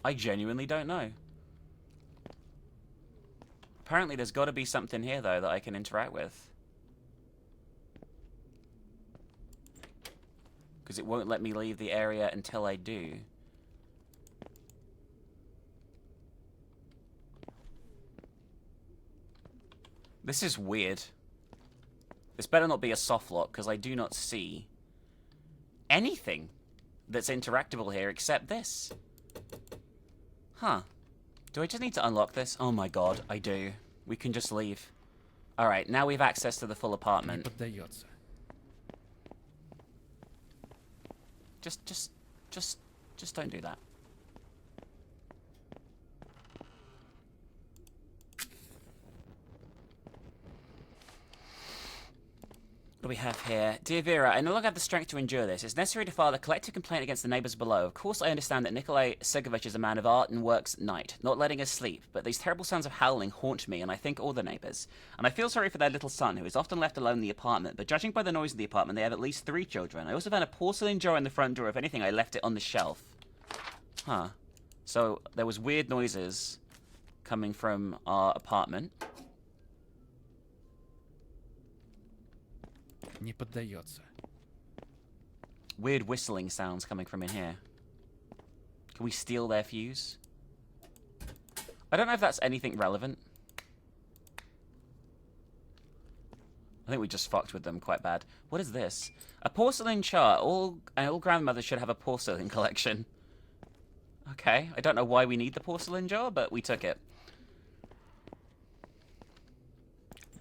I genuinely don't know. Apparently there's got to be something here, though, that I can interact with. Because it won't let me leave the area until I do. This is weird. This better not be a soft lock, because I do not see anything that's interactable here except this. Huh. Do I just need to unlock this? Oh my god, I do. We can just leave. Alright, now we have access to the full Не apartment. поддается. Just don't do that. What do we have here? Dear Vera, I no longer have the strength to endure this. It's necessary to file a collective complaint against the neighbors below. Of course, I understand that Nikolai Segovich is a man of art and works at night, not letting us sleep, but these terrible sounds of howling haunt me, and I think all the neighbors. And I feel sorry for their little son, who is often left alone in the apartment, but judging by the noise in the apartment, they have at least 3 children. I also found a porcelain jar in the front door. If anything, I left it on the shelf. Huh. So, there was weird noises coming from our apartment. Не поддается. weird whistling sounds coming from in here. Can we steal their fuse? I don't know if that's anything relevant. I think we just fucked with them quite bad. What is this? A porcelain chart. All grandmothers should have a porcelain collection. Okay, I don't know why we need the porcelain jar, but we took it.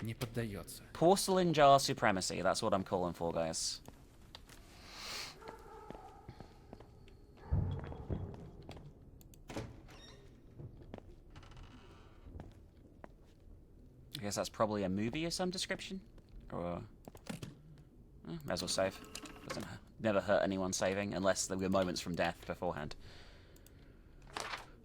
Не поддается. Porcelain jar supremacy. That's what I'm calling for, guys. I guess that's probably a movie of some description. Or... might as well save. Doesn't never hurt anyone saving, unless there were moments from death beforehand.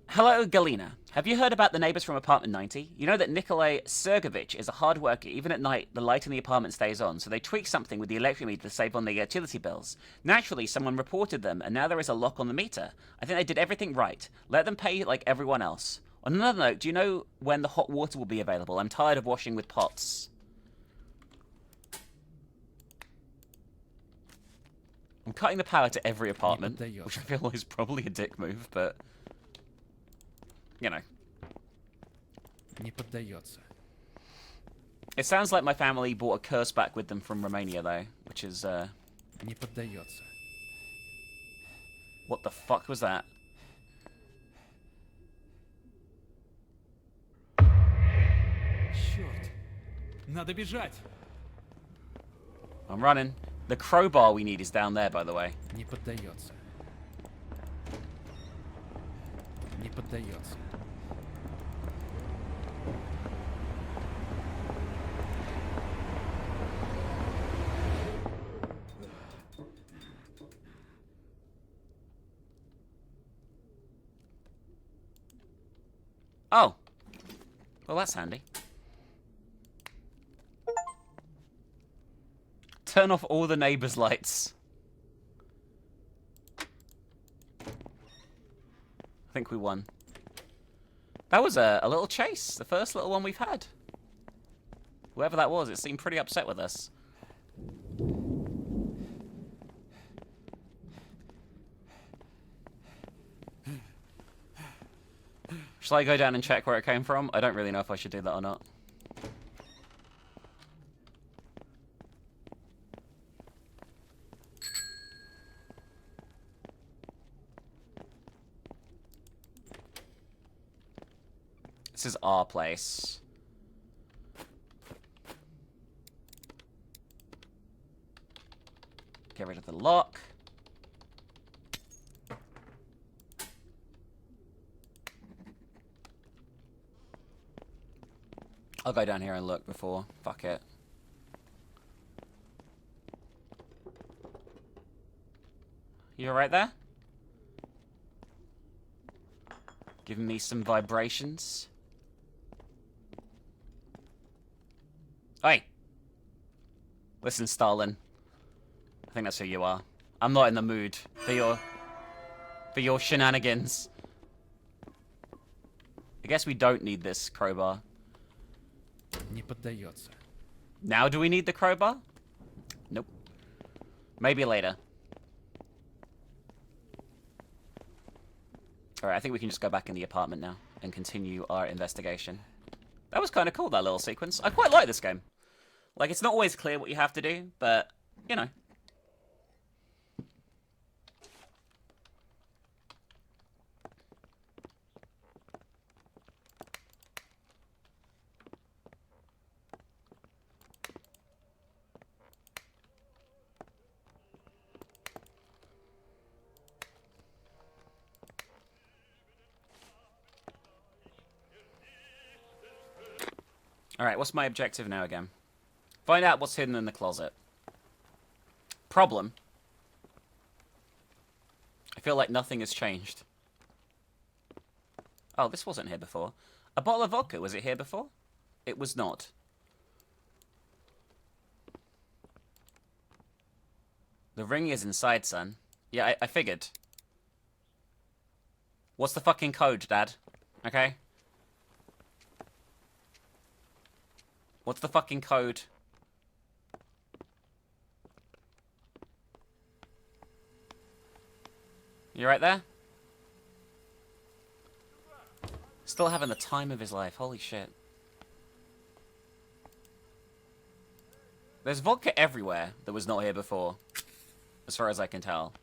Hello, Galina. Have you heard about the neighbors from apartment 90? You know that Nikolai Sergeyevich is a hard worker. Even at night, the light in the apartment stays on, so they tweak something with the electric meter to save on their utility bills. Naturally, someone reported them, and now there is a lock on the meter. I think they did everything right. Let them pay like everyone else. On another note, do you know when the hot water will be available? I'm tired of washing with pots. I'm cutting the power to every apartment, which I feel is probably a dick move, but... you know. Не поддается. It sounds like my family brought a curse back with them from Romania, though, which is, Не поддается. What the fuck was that? Черт! Надо бежать! I'm running. The crowbar we need is down there, by the way. Не поддается. Не поддается. Oh. Well, that's handy. Turn off all the neighbors' lights. I think we won. That was a little chase. The first little one we've had. Whoever that was, it seemed pretty upset with us. Shall I go down and check where it came from? I don't really know if I should do that or not. This is our place. Get rid of the lock. I'll go down here and look before. Fuck it. You alright there? Giving me some vibrations. Oi! Listen, Stalin. I think that's who you are. I'm not in the mood for your shenanigans. I guess we don't need this crowbar. Не поддается. Now do we need the crowbar? Nope. Maybe later. Alright, I think we can just go back in the apartment now and continue our investigation. That was kind of cool, that little sequence. I quite like this game. Like, it's not always clear what you have to do, but, you know. Alright, what's my objective now again? Find out what's hidden in the closet. Problem. I feel like nothing has changed. Oh, this wasn't here before. A bottle of vodka, was it here before? It was not. The ring is inside, son. Yeah, I figured. What's the fucking code, Dad? Okay? What's the fucking code? You right there? Still having the time of his life. Holy shit. There's vodka everywhere that was not here before. As far as I can tell.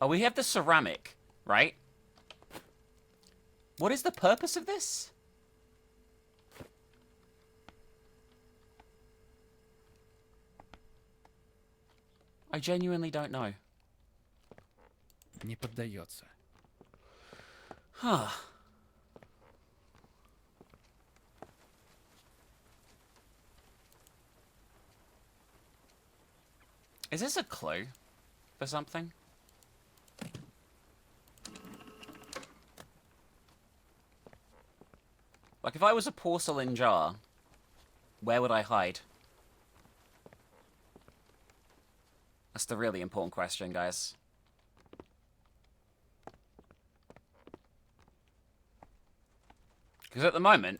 Oh, we have the ceramic, right? What is the purpose of this? I genuinely don't know. Не поддается. Huh. Is this a clue for something? Like, if I was a porcelain jar, where would I hide? That's the really important question, guys. Because at the moment,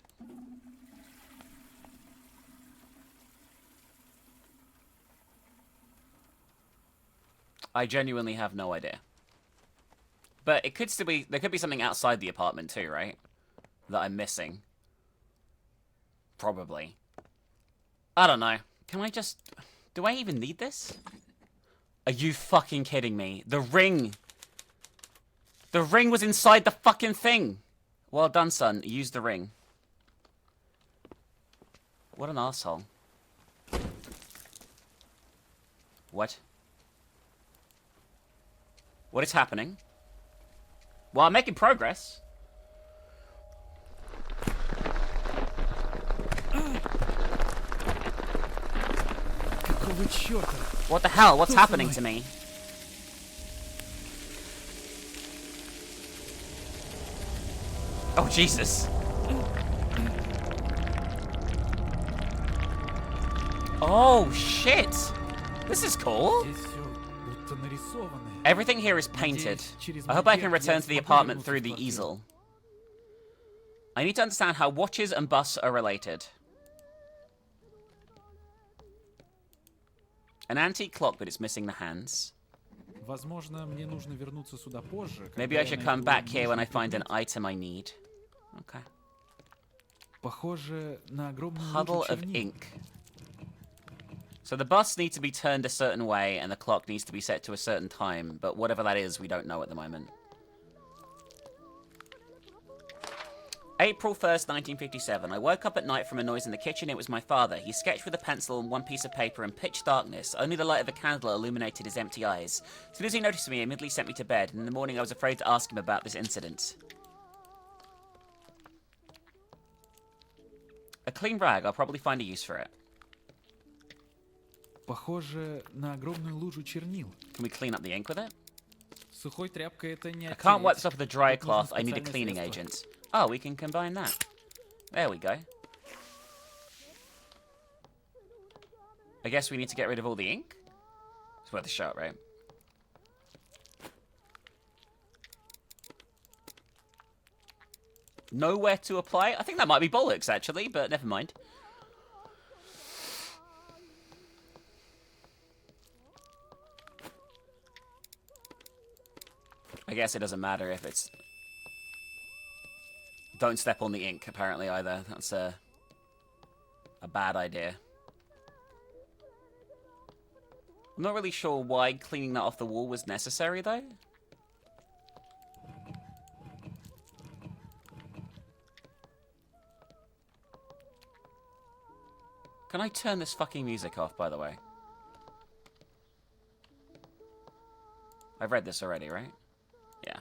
I genuinely have no idea. But it could still be, there could be something outside the apartment too, right? That I'm missing. Probably. I don't know. Can I just... Do I even need this? Are you fucking kidding me? The ring! The ring was inside the fucking thing! Well done, son. Use the ring. What an asshole. What? What is happening? Well, I'm making progress. Какого чёрта? What the hell? What's happening to me? Oh, Jesus. Oh, shit. This is cool. Здесь всё будто нарисовано. Everything here is painted. I hope I can return to the apartment through the easel. I need to understand how watches and busts are related. An antique clock, but it's missing the hands. Возможно, мне нужно вернуться сюда позже. Maybe I should come back here when I find an item I need. Okay. Похоже на огромную Puddle лужу of чернил. ink. So the bus needs to be turned a certain way, and the clock needs to be set to a certain time, but whatever that is, we don't know at the moment. April 1st, 1957. I woke up at night from a noise in the kitchen. It was my father. He sketched with a pencil on one piece of paper in pitch darkness. Only the light of a candle illuminated his empty eyes. As soon as he noticed me, he immediately sent me to bed, and in the morning I was afraid to ask him about this incident. A clean rag. I'll probably find a use for it. Похоже на огромную лужу чернил. Can we clean up the ink with it? Сухой тряпкой это не I can't wipe оттереть. this off with a dry Тут нужно cloth. I need a специальное cleaning средство. agent. Oh, we can combine that. There we go. I guess we need to get rid of all the ink? It's worth a shot, right? Nowhere to apply? I think that might be bollocks, actually, but never mind. I guess it doesn't matter if it's... Don't step on the ink, apparently, either. That's a bad idea. I'm not really sure why cleaning that off the wall was necessary, though. Can I turn this fucking music off, by the way? I've read this already, right? Yeah.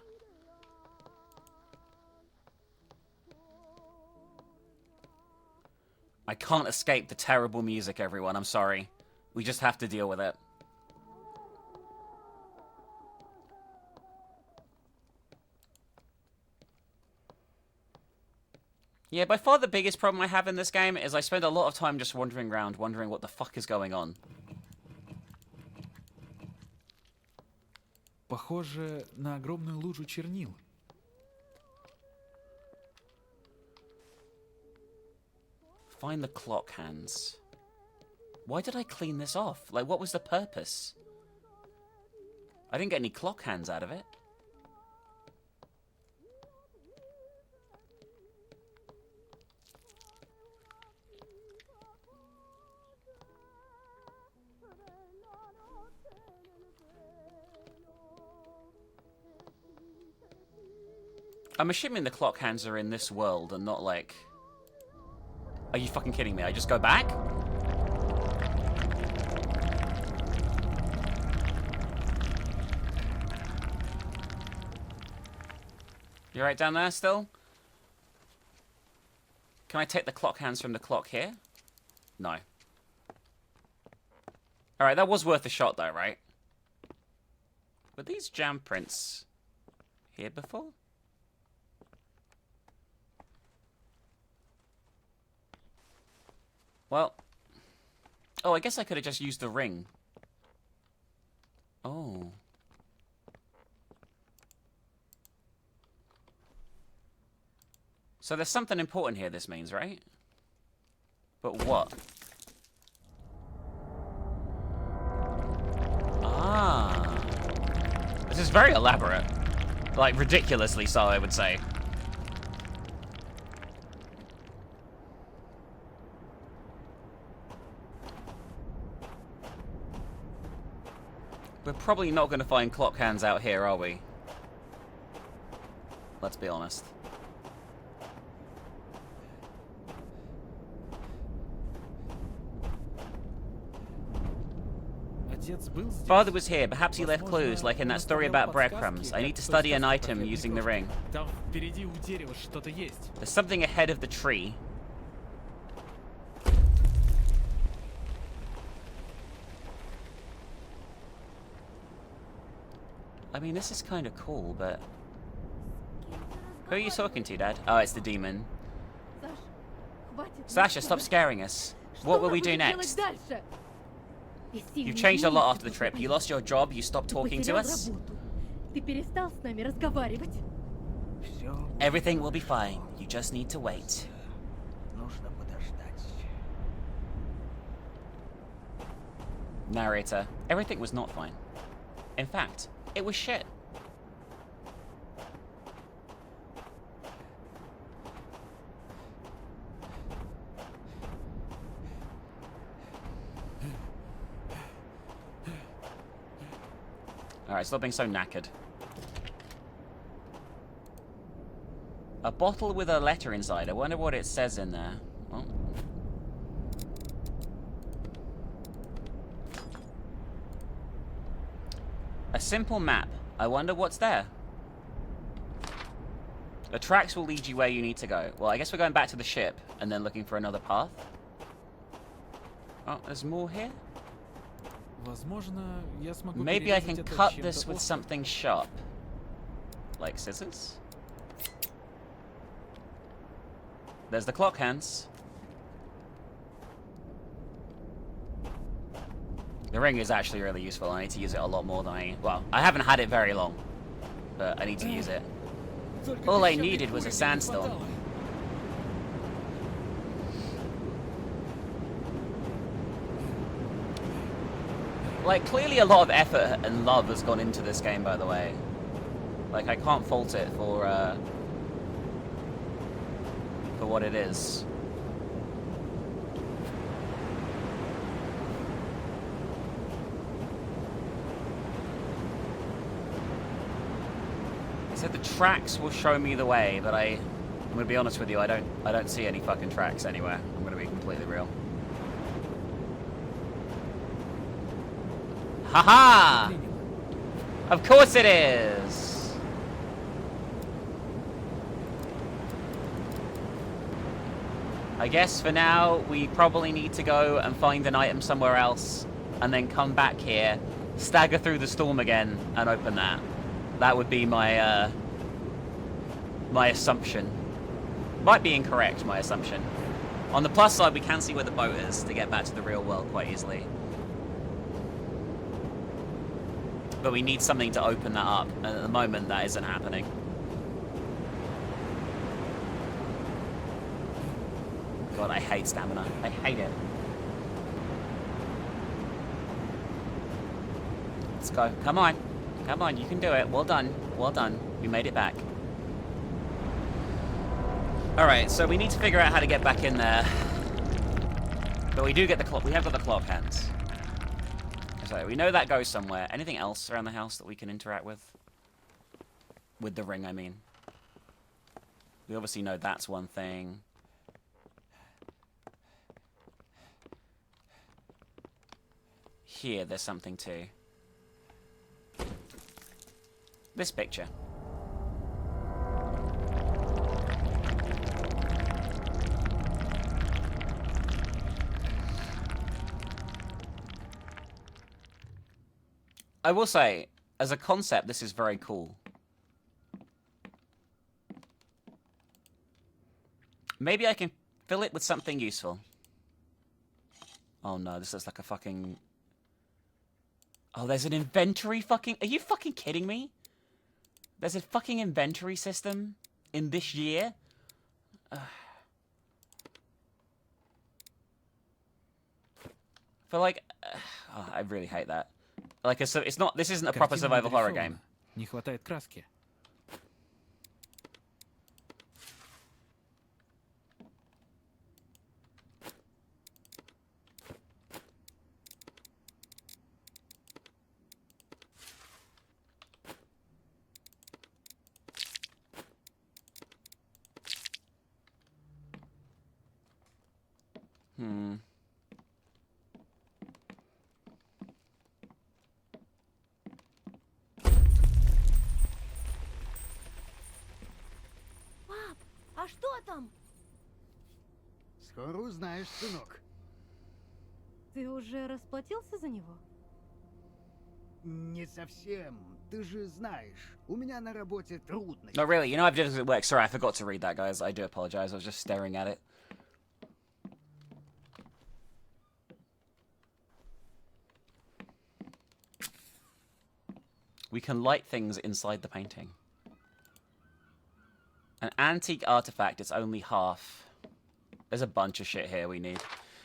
I can't escape the terrible music, everyone. I'm sorry. We just have to deal with it. Yeah, by far the biggest problem I have in this game is I spend a lot of time just wandering around, wondering what the fuck is going on. Похоже на огромную лужу чернил. Find the clock hands. Why did I clean this off? Like, what was the purpose? I didn't get any clock hands out of it. I'm assuming the clock hands are in this world and not like... Are you fucking kidding me? I just go back? You right down there still? Can I take the clock hands from the clock here? No. Alright, that was worth a shot though, right? Were these jam prints here before? Well. Oh, I guess I could have just used the ring. Oh. So there's something important here, this means, right? But what? Ah. This is very elaborate. Like, ridiculously so, I would say. We're probably not going to find clock hands out here, are we? Let's be honest. Father was here. Perhaps he left clues, like in that story about breadcrumbs. I need to study an item using the ring. There's something ahead of the tree. I mean, this is kind of cool, but... Who are you talking to, Dad? Oh, it's the demon. Sasha, stop scaring us. What will we do next? You've changed a lot after the trip. You lost your job, you stopped talking to us. Everything will be fine. You just need to wait. Narrator. Everything was not fine. In fact, it was shit. Alright, stop being so knackered. A bottle with a letter inside. I wonder what it says in there. Oh. A simple map. I wonder what's there. The tracks will lead you where you need to go. Well, I guess we're going back to the ship and then looking for another path. Oh, there's more here? Maybe I can cut this with something sharp. Like scissors? There's the clock hands. The ring is actually really useful. I need to use it a lot more than well, I haven't had it very long, but I need to use it. All I needed was a sandstorm. Like, clearly a lot of effort and love has gone into this game, by the way. Like, I can't fault it for what it is. So the tracks will show me the way, but I'm gonna be honest with you, I don't see any fucking tracks anywhere. I'm gonna be completely real. Haha! Of course it is! I guess for now, we probably need to go and find an item somewhere else, and then come back here, stagger through the storm again, and open that. That would be my, my assumption. Might be incorrect, my assumption. On the plus side, we can see where the boat is to get back to the real world quite easily. But we need something to open that up, and at the moment that isn't happening. God, I hate stamina. I hate it. Let's go. Come on. Come on, you can do it. Well done. Well done. We made it back. Alright, so we need to figure out how to get back in there. But we do get the clock. We have got the clock hands. So we know that goes somewhere. Anything else around the house that we can interact with? With the ring, I mean. We obviously know that's one thing. Here, there's something too. This picture. I will say, as a concept, this is very cool. Maybe I can fill it with something useful. Oh no, this looks like a fucking... Oh, there's an inventory fucking... Are you fucking kidding me? There's a fucking inventory system in this year? For like... oh, I really hate that. Like, so it's not... This isn't a proper survival horror game. Не хватает краски. Пап, а что там? Скоро узнаешь, сынок. Ты уже расплатился за него? Не совсем. Ты же знаешь, у меня на работе трудности. No, really, you know I've just at work. Sorry, I forgot to read that, guys. I do apologize. I was just staring at it. We can light things inside the painting. An antique artifact, it's only half. There's a bunch of shit here we need.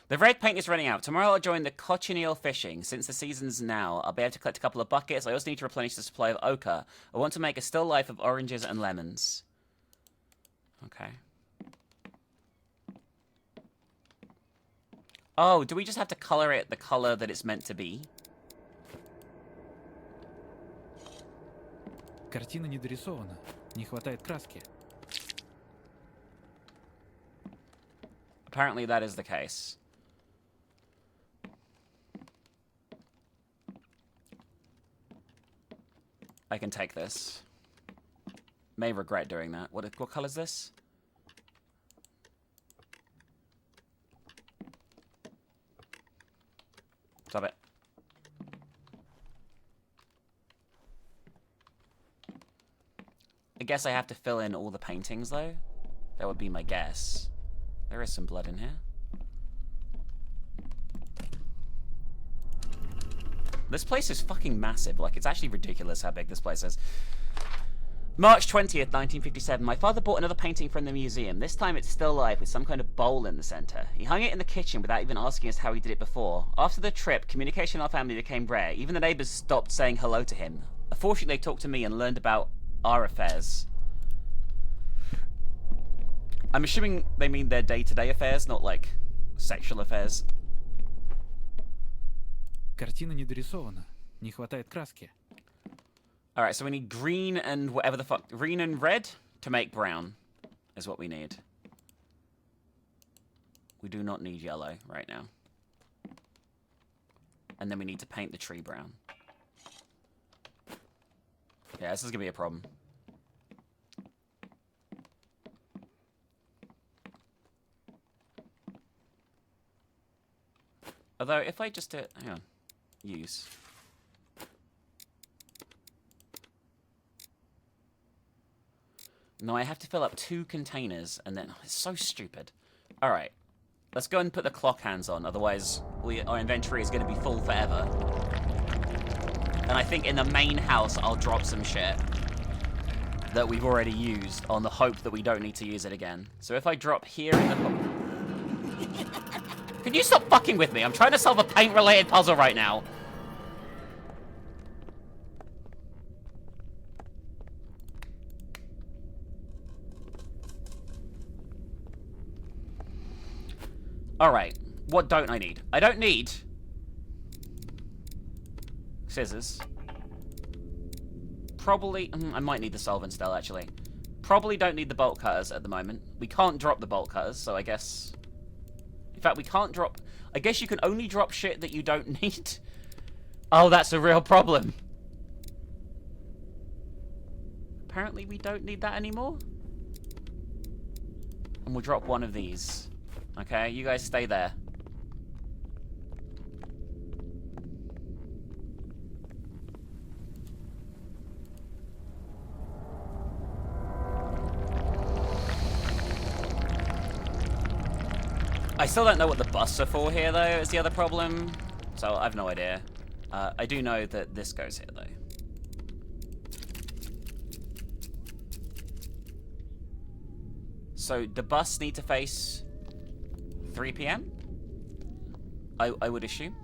The red paint is running out. Tomorrow I'll join the cochineal fishing. Since the season's now, I'll be able to collect a couple of buckets. I also need to replenish the supply of ochre. I want to make a still life of oranges and lemons. Okay. Oh, do we just have to color it the color that it's meant to be? Картина не дорисована. Не хватает краски. Apparently that is the case. I can take this. May regret doing that. What color is this? Stop it. I guess I have to fill in all the paintings, though. That would be my guess. There is some blood in here. This place is fucking massive. Like, it's actually ridiculous how big this place is. March 20th, 1957. My father bought another painting from the museum. This time it's still alive with some kind of bowl in the center. He hung it in the kitchen without even asking us how he did it before. After the trip, communication in our family became rare. Even the neighbors stopped saying hello to him. Unfortunately, they talked to me and learned about our affairs. I'm assuming they mean their day-to-day affairs, not like sexual affairs. Картина не дорисована. Не хватает краски. Alright, so we need green and whatever the fuck. Green and red to make brown is what we need. We do not need yellow right now. And then we need to paint the tree brown. Yeah, this is gonna be a problem. Although, if I just hang on, use. No, I have to fill up 2 containers, and then it's so stupid. All right, let's go and put the clock hands on. Otherwise, our inventory is going to be full forever. And I think in the main house, I'll drop some shit that we've already used on the hope that we don't need to use it again. So if I drop here in the... Can you stop fucking with me? I'm trying to solve a paint-related puzzle right now. Alright, what don't I need? I don't need scissors. Probably, I might need the solvent still, actually. Probably don't need the bolt cutters at the moment. We can't drop the bolt cutters, so I guess... In fact, we can't drop... I guess you can only drop shit that you don't need. Oh, that's a real problem. Apparently we don't need that anymore. And we'll drop one of these. Okay, you guys stay there. I still don't know what the busts are for here, though, is the other problem. So, I have no idea. I do know that this goes here, though. So, the busts need to face 3 p.m.? I would assume.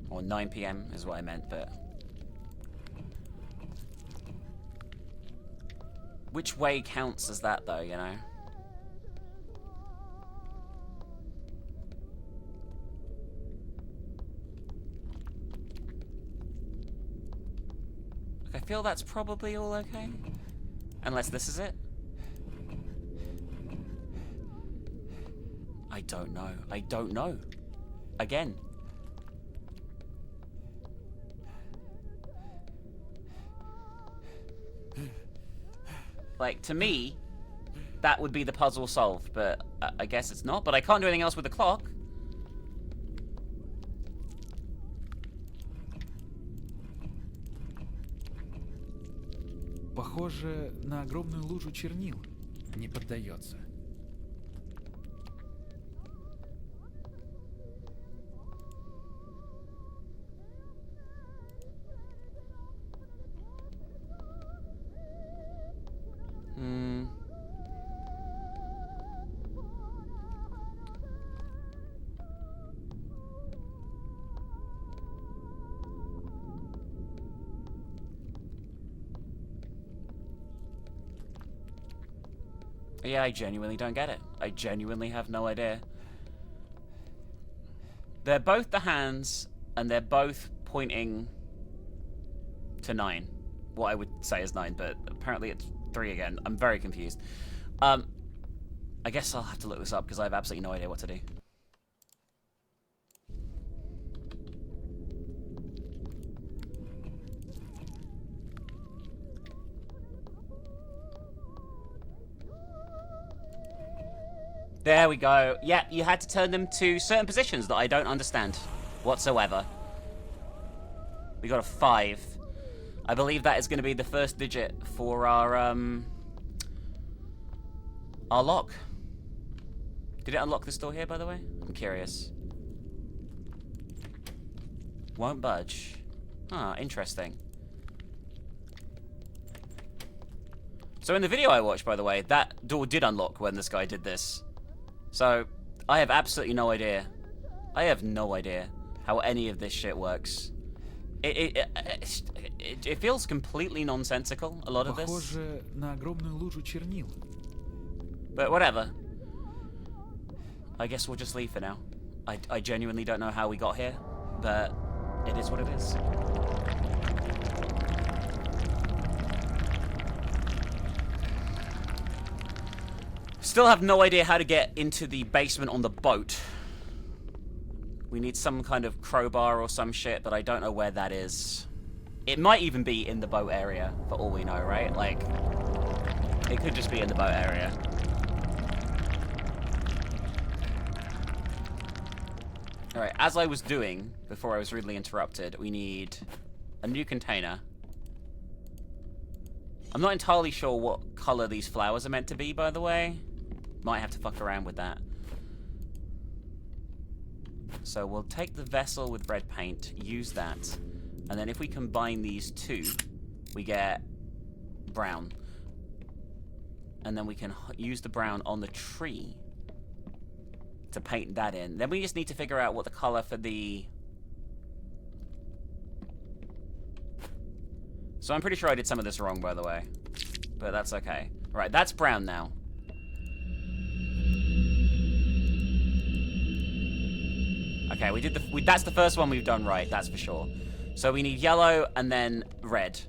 Or 9 p.m. is what I meant, but... Which way counts as that, though, you know? I feel that's probably all okay. Unless this is it. I don't know. I don't know. Again. Like, to me, that would be the puzzle solved, but I guess it's not. But I can't do anything else with the clock. Похоже на огромную лужу чернил. Не поддается. Yeah, I genuinely don't get it. I genuinely have no idea. They're both the hands, and they're both pointing to 9. What I would say is 9, but apparently it's 3 again. I'm very confused. I guess I'll have to look this up, because I have absolutely no idea what to do. There we go. Yeah, you had to turn them to certain positions that I don't understand whatsoever. We got a 5. I believe that is going to be the first digit for our lock. Did it unlock this door here, by the way? I'm curious. Won't budge. Ah, interesting. So in the video I watched, by the way, that door did unlock when this guy did this. So, I have absolutely no idea. I have no idea how any of this shit works. It feels completely nonsensical, a lot of this. Похоже на огромную лужу чернил. But whatever. I guess we'll just leave for now. I genuinely don't know how we got here, but it is what it is. Still have no idea how to get into the basement on the boat. We need some kind of crowbar or some shit, but I don't know where that is. It might even be in the boat area, for all we know, right? Like, it could just be in the boat area. Alright, as I was doing, before I was rudely interrupted, we need a new container. I'm not entirely sure what color these flowers are meant to be, by the way. Might have to fuck around with that. So we'll take the vessel with red paint, use that. And then if we combine these two, we get brown. And then we can use the brown on the tree to paint that in. Then we just need to figure out what the color for the... So I'm pretty sure I did some of this wrong, by the way. But that's okay. Right, that's brown now. Okay, we did the... that's the first one we've done right, that's for sure. So we need yellow and then red.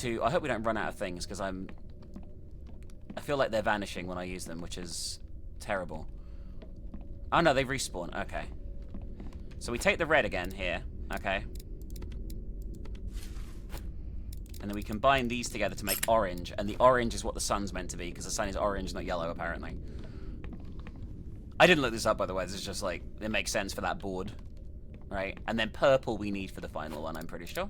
I hope we don't run out of things, because I feel like they're vanishing when I use them, which is terrible. Oh no, they respawn. Okay. So we take the red again here. Okay. And then we combine these together to make orange. And the orange is what the sun's meant to be, because the sun is orange, not yellow, apparently. I didn't look this up, by the way. This is just like, it makes sense for that board. Right? And then purple we need for the final one, I'm pretty sure.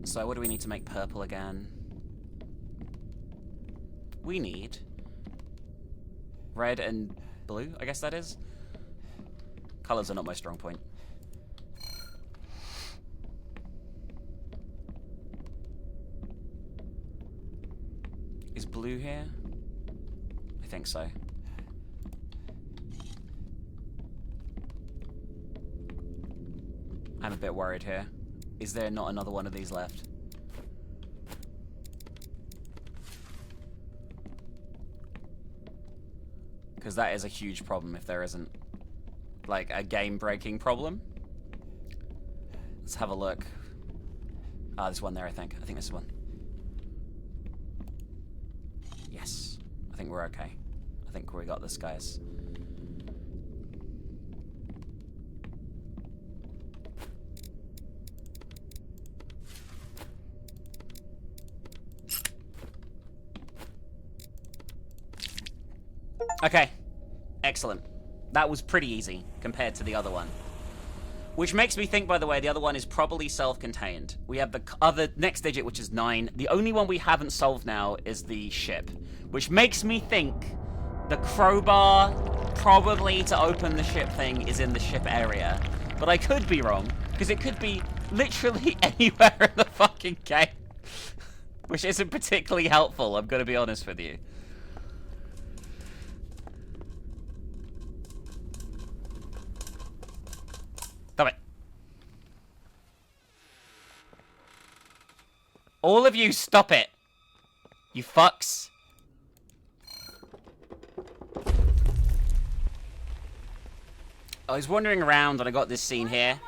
So what do we need to make purple again? We need red and blue, I guess that is. Colors are not my strong point. Is blue here? I think so. I'm a bit worried here. Is there not another one of these left? Because that is a huge problem if there isn't, like, a game-breaking problem. Let's have a look. Ah, there's one there, I think. I think this one. Yes. I think we're okay. I think we got this, guys. Okay. Excellent. That was pretty easy compared to the other one. Which makes me think, by the way, the other one is probably self-contained. We have the other next digit, which is 9. The only one we haven't solved now is the ship. Which makes me think the crowbar, probably to open the ship thing, is in the ship area. But I could be wrong, because it could be literally anywhere in the fucking game. Which isn't particularly helpful, I'm going to be honest with you. Stop it. All of you, stop it. You fucks. I was wandering around and I got this scene here.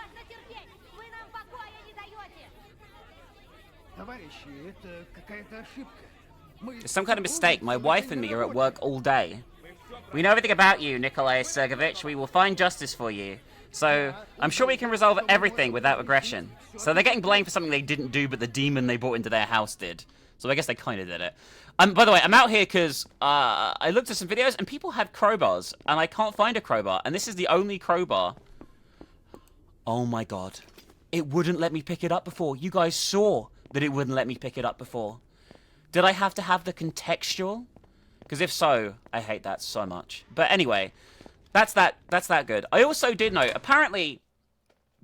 It's some kind of mistake. My wife and me are at work all day. We know everything about you, Nikolai Sergeyevich. We will find justice for you. So, I'm sure we can resolve everything without aggression. So they're getting blamed for something they didn't do, but the demon they brought into their house did. So I guess they kind of did it. By the way, I'm out here because I looked at some videos and people had crowbars, and I can't find a crowbar, and this is the only crowbar. Oh my god. It wouldn't let me pick it up before. You guys saw that it wouldn't let me pick it up before. Did I have to have the contextual? Because if so, I hate that so much. But anyway... That's that good. I also did know, apparently,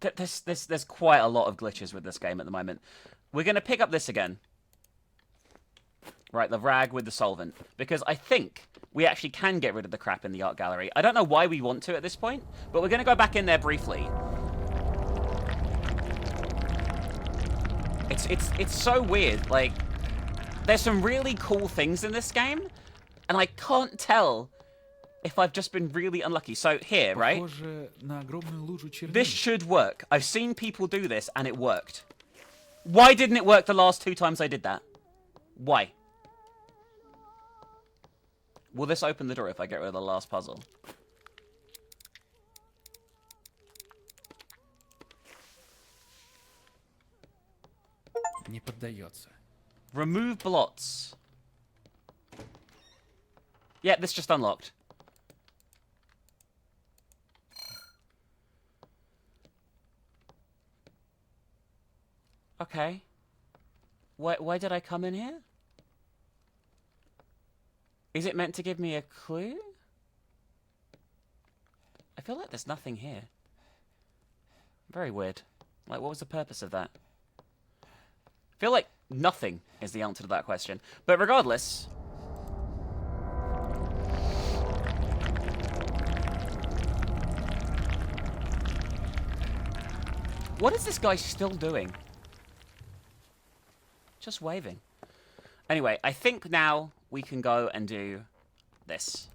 that there's quite a lot of glitches with this game at the moment. We're going to pick up this again. Right, the rag with the solvent. Because I think we actually can get rid of the crap in the art gallery. I don't know why we want to at this point, but we're going to go back in there briefly. It's so weird. Like, there's some really cool things in this game, and I can't tell... if I've just been really unlucky. So here, right? This should work. I've seen people do this and it worked. Why didn't it work the last 2 times I did that? Why? Will this open the door if I get rid of the last puzzle? Не поддается. Remove blots. Yeah, this just unlocked. Okay. Why did I come in here? Is it meant to give me a clue? I feel like there's nothing here. Very weird. Like, what was the purpose of that? I feel like nothing is the answer to that question. But regardless... What is this guy still doing? Just waving. Anyway, I think now we can go and do this.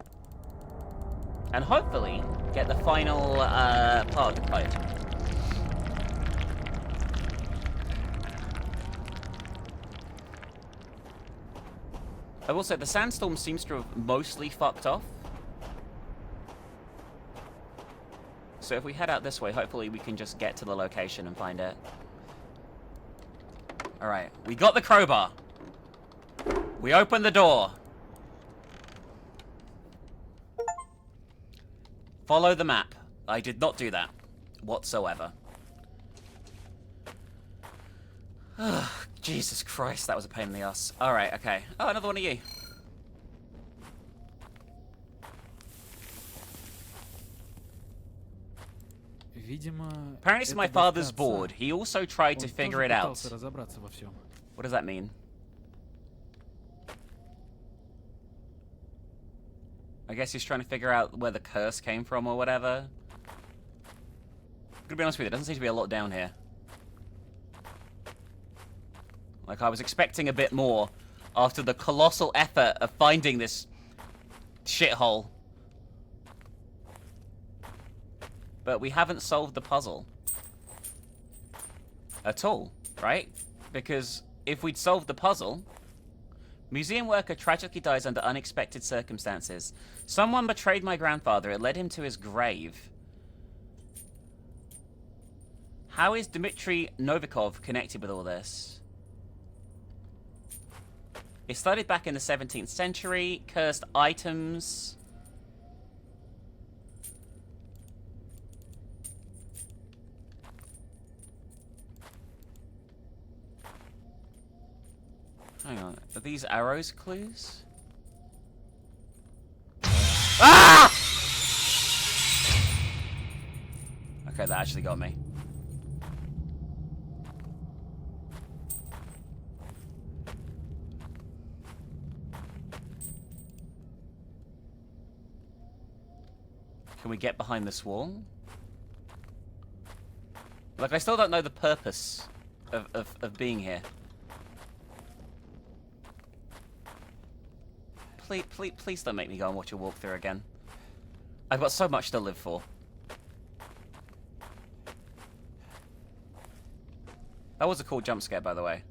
And hopefully get the final part of the code. I will say the sandstorm seems to have mostly fucked off. So if we head out this way, hopefully we can just get to the location and find it. Alright, we got the crowbar. We opened the door. Follow the map. I did not do that whatsoever. Jesus Christ, that was a pain in the ass. Alright, okay. Oh, another one of you. Видимо, Apparently it's my это father's доска bored. отца. He also tried to Он figure тоже it out. пытался разобраться во всем. What does that mean? I guess he's trying to figure out where the curse came from or whatever. I'm gonna be honest with you, there doesn't seem to be a lot down here. Like, I was expecting a bit more after the colossal effort of finding this shithole. But we haven't solved the puzzle. At all, right? Because if we'd solved the puzzle... Museum worker tragically dies under unexpected circumstances. Someone betrayed my grandfather. It led him to his grave. How is Dmitry Novikov connected with all this? It started back in the 17th century. Cursed items. Hang on, are these arrows clues? Ah! Okay, that actually got me. Can we get behind this wall? Like, I still don't know the purpose of being here. Please don't make me go and watch a walkthrough again. I've got so much to live for. That was a cool jump scare, by the way.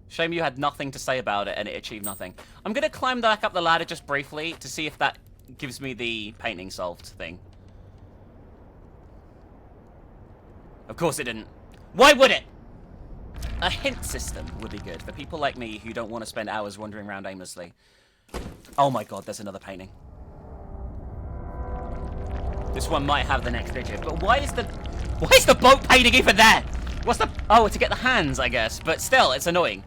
Shame you had nothing to say about it and it achieved nothing. I'm gonna climb back up the ladder just briefly to see if that gives me the painting solved thing. Of course it didn't. Why would it? A hint system would be good for people like me who don't want to spend hours wandering around aimlessly. Oh my god, there's another painting. This one might have the next digit, but why is the boat painting even there? What's the... Oh, to get the hands, I guess. But still, it's annoying.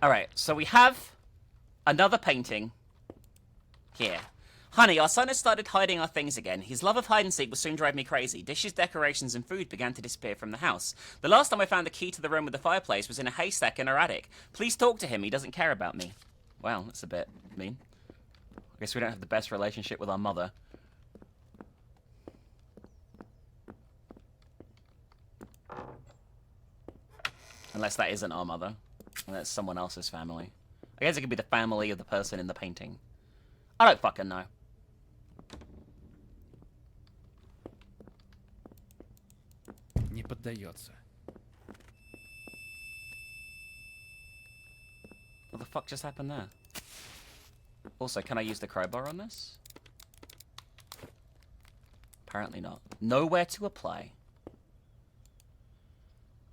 Alright, so we have another painting here. Honey, our son has started hiding our things again. His love of hide-and-seek will soon drive me crazy. Dishes, decorations, and food began to disappear from the house. The last time I found the key to the room with the fireplace was in a haystack in our attic. Please talk to him. He doesn't care about me. Wow, that's a bit mean. I guess we don't have the best relationship with our mother. Unless that isn't our mother. And that's someone else's family. I guess it could be the family of the person in the painting. I don't fucking know. Не поддается. What the fuck just happened there? Also, can I use the crowbar on this? Apparently not. Nowhere to apply.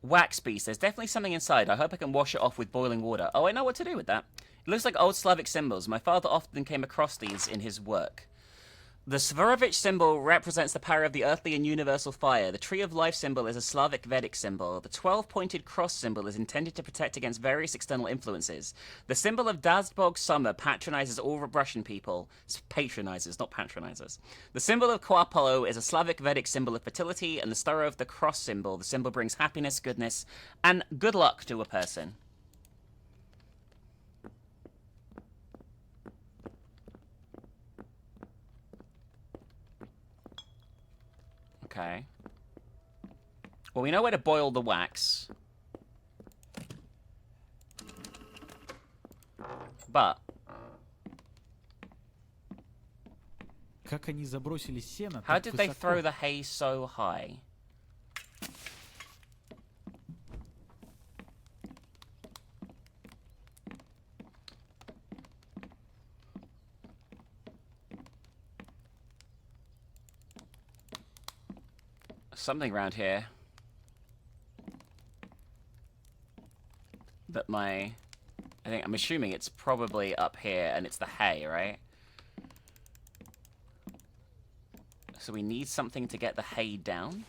Wax piece. There's definitely something inside. I hope I can wash it off with boiling water. Oh, I know what to do with that. It looks like old Slavic symbols. My father often came across these in his work. The Svarovich symbol represents the power of the earthly and universal fire. The Tree of Life symbol is a Slavic Vedic symbol. The 12-pointed cross symbol is intended to protect against various external influences. The symbol of Dazbog Summer patronizes all Russian people. Patronizes, not patronizes. The symbol of Koapolo is a Slavic Vedic symbol of fertility, and the star of the cross symbol, the symbol brings happiness, goodness, and good luck to a person. Okay. Well, we know where to boil the wax. But Как они забросили сено how так did they высоко? throw the hay so high? Something around here that I'm assuming it's probably up here and it's the hay, right? So we need something to get the hay down.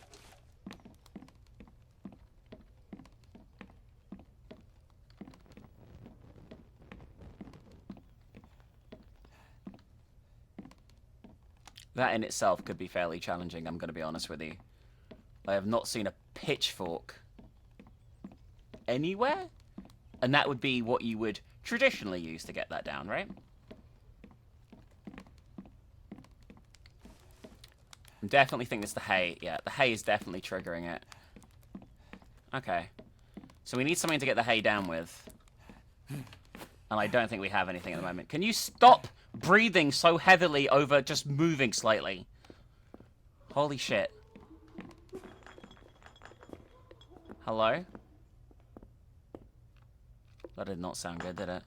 That in itself could be fairly challenging, I'm going to be honest with you. I have not seen a pitchfork anywhere, and that would be what you would traditionally use to get that down, right? I definitely think it's the hay. Yeah, the hay is definitely triggering it. Okay. So we need something to get the hay down with. And I don't think we have anything at the moment. Can you stop breathing so heavily over just moving slightly? Holy shit. Hello? That did not sound good, did it?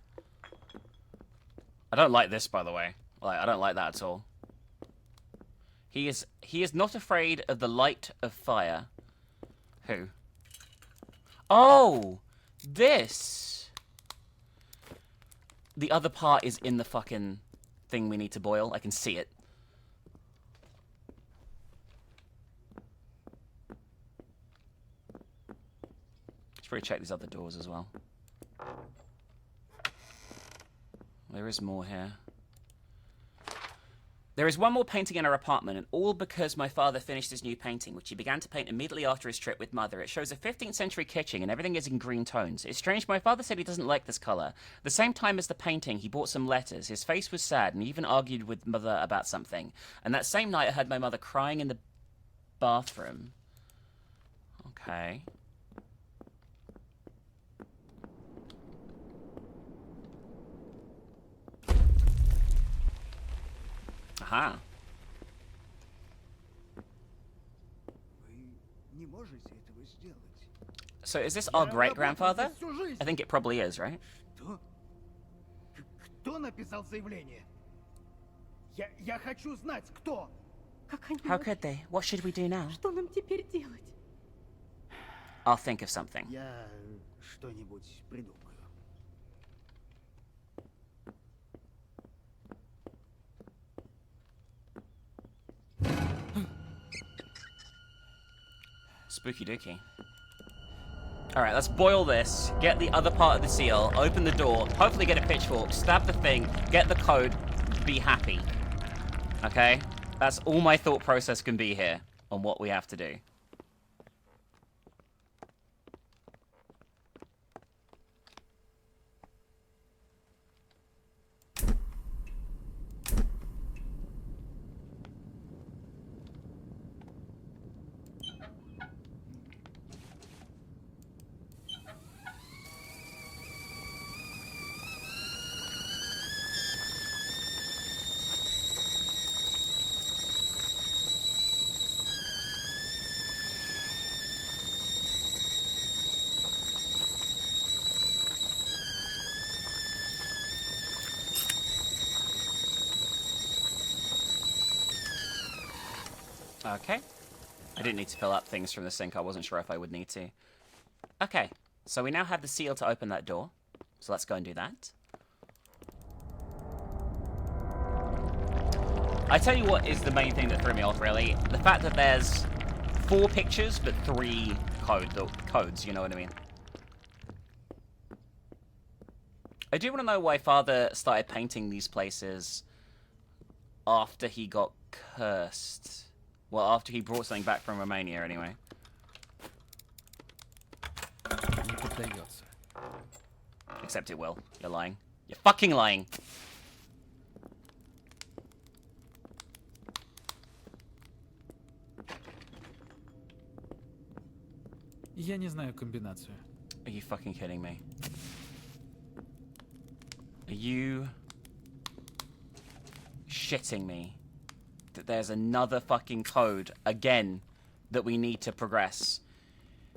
I don't like this, by the way. Like, I don't like that at all. He is not afraid of the light of fire. Who? Oh! This! The other part is in the fucking thing we need to boil. I can see it. Let's probably check these other doors as well. There is more here. There is one more painting in our apartment, and all because my father finished his new painting, which he began to paint immediately after his trip with Mother. It shows a 15th century kitchen, and everything is in green tones. It's strange, my father said he doesn't like this colour. The same time as the painting, he bought some letters. His face was sad, and he even argued with Mother about something. And that same night, I heard my mother crying in the bathroom. Okay. Aha. Вы не можете этого сделать. So is this our Я great-grandfather? работал всю жизнь. I think it probably is, right? Кто? Кто написал заявление? Я хочу знать, кто. Как они How могли? could they? What should we do now? Что нам теперь делать? I'll think of something. Я что-нибудь придумаю. Spooky dooky. Alright, let's boil this, get the other part of the seal, open the door, hopefully get a pitchfork, stab the thing, get the code, be happy. Okay? That's all my thought process can be here on what we have to do. Okay. I didn't need to fill up things from the sink. I wasn't sure if I would need to. Okay. So we now have the seal to open that door. So let's go and do that. I tell you what is the main thing that threw me off, really. The fact that there's 4 pictures, but 3 codes, you know what I mean? I do want to know why Father started painting these places after he got cursed. Well, after he brought something back from Romania, anyway. Не поддается. Except it will. You're lying. You're fucking lying. Я не знаю комбинацию. Are you fucking kidding me? Are you shitting me that there's another fucking code again that we need to progress?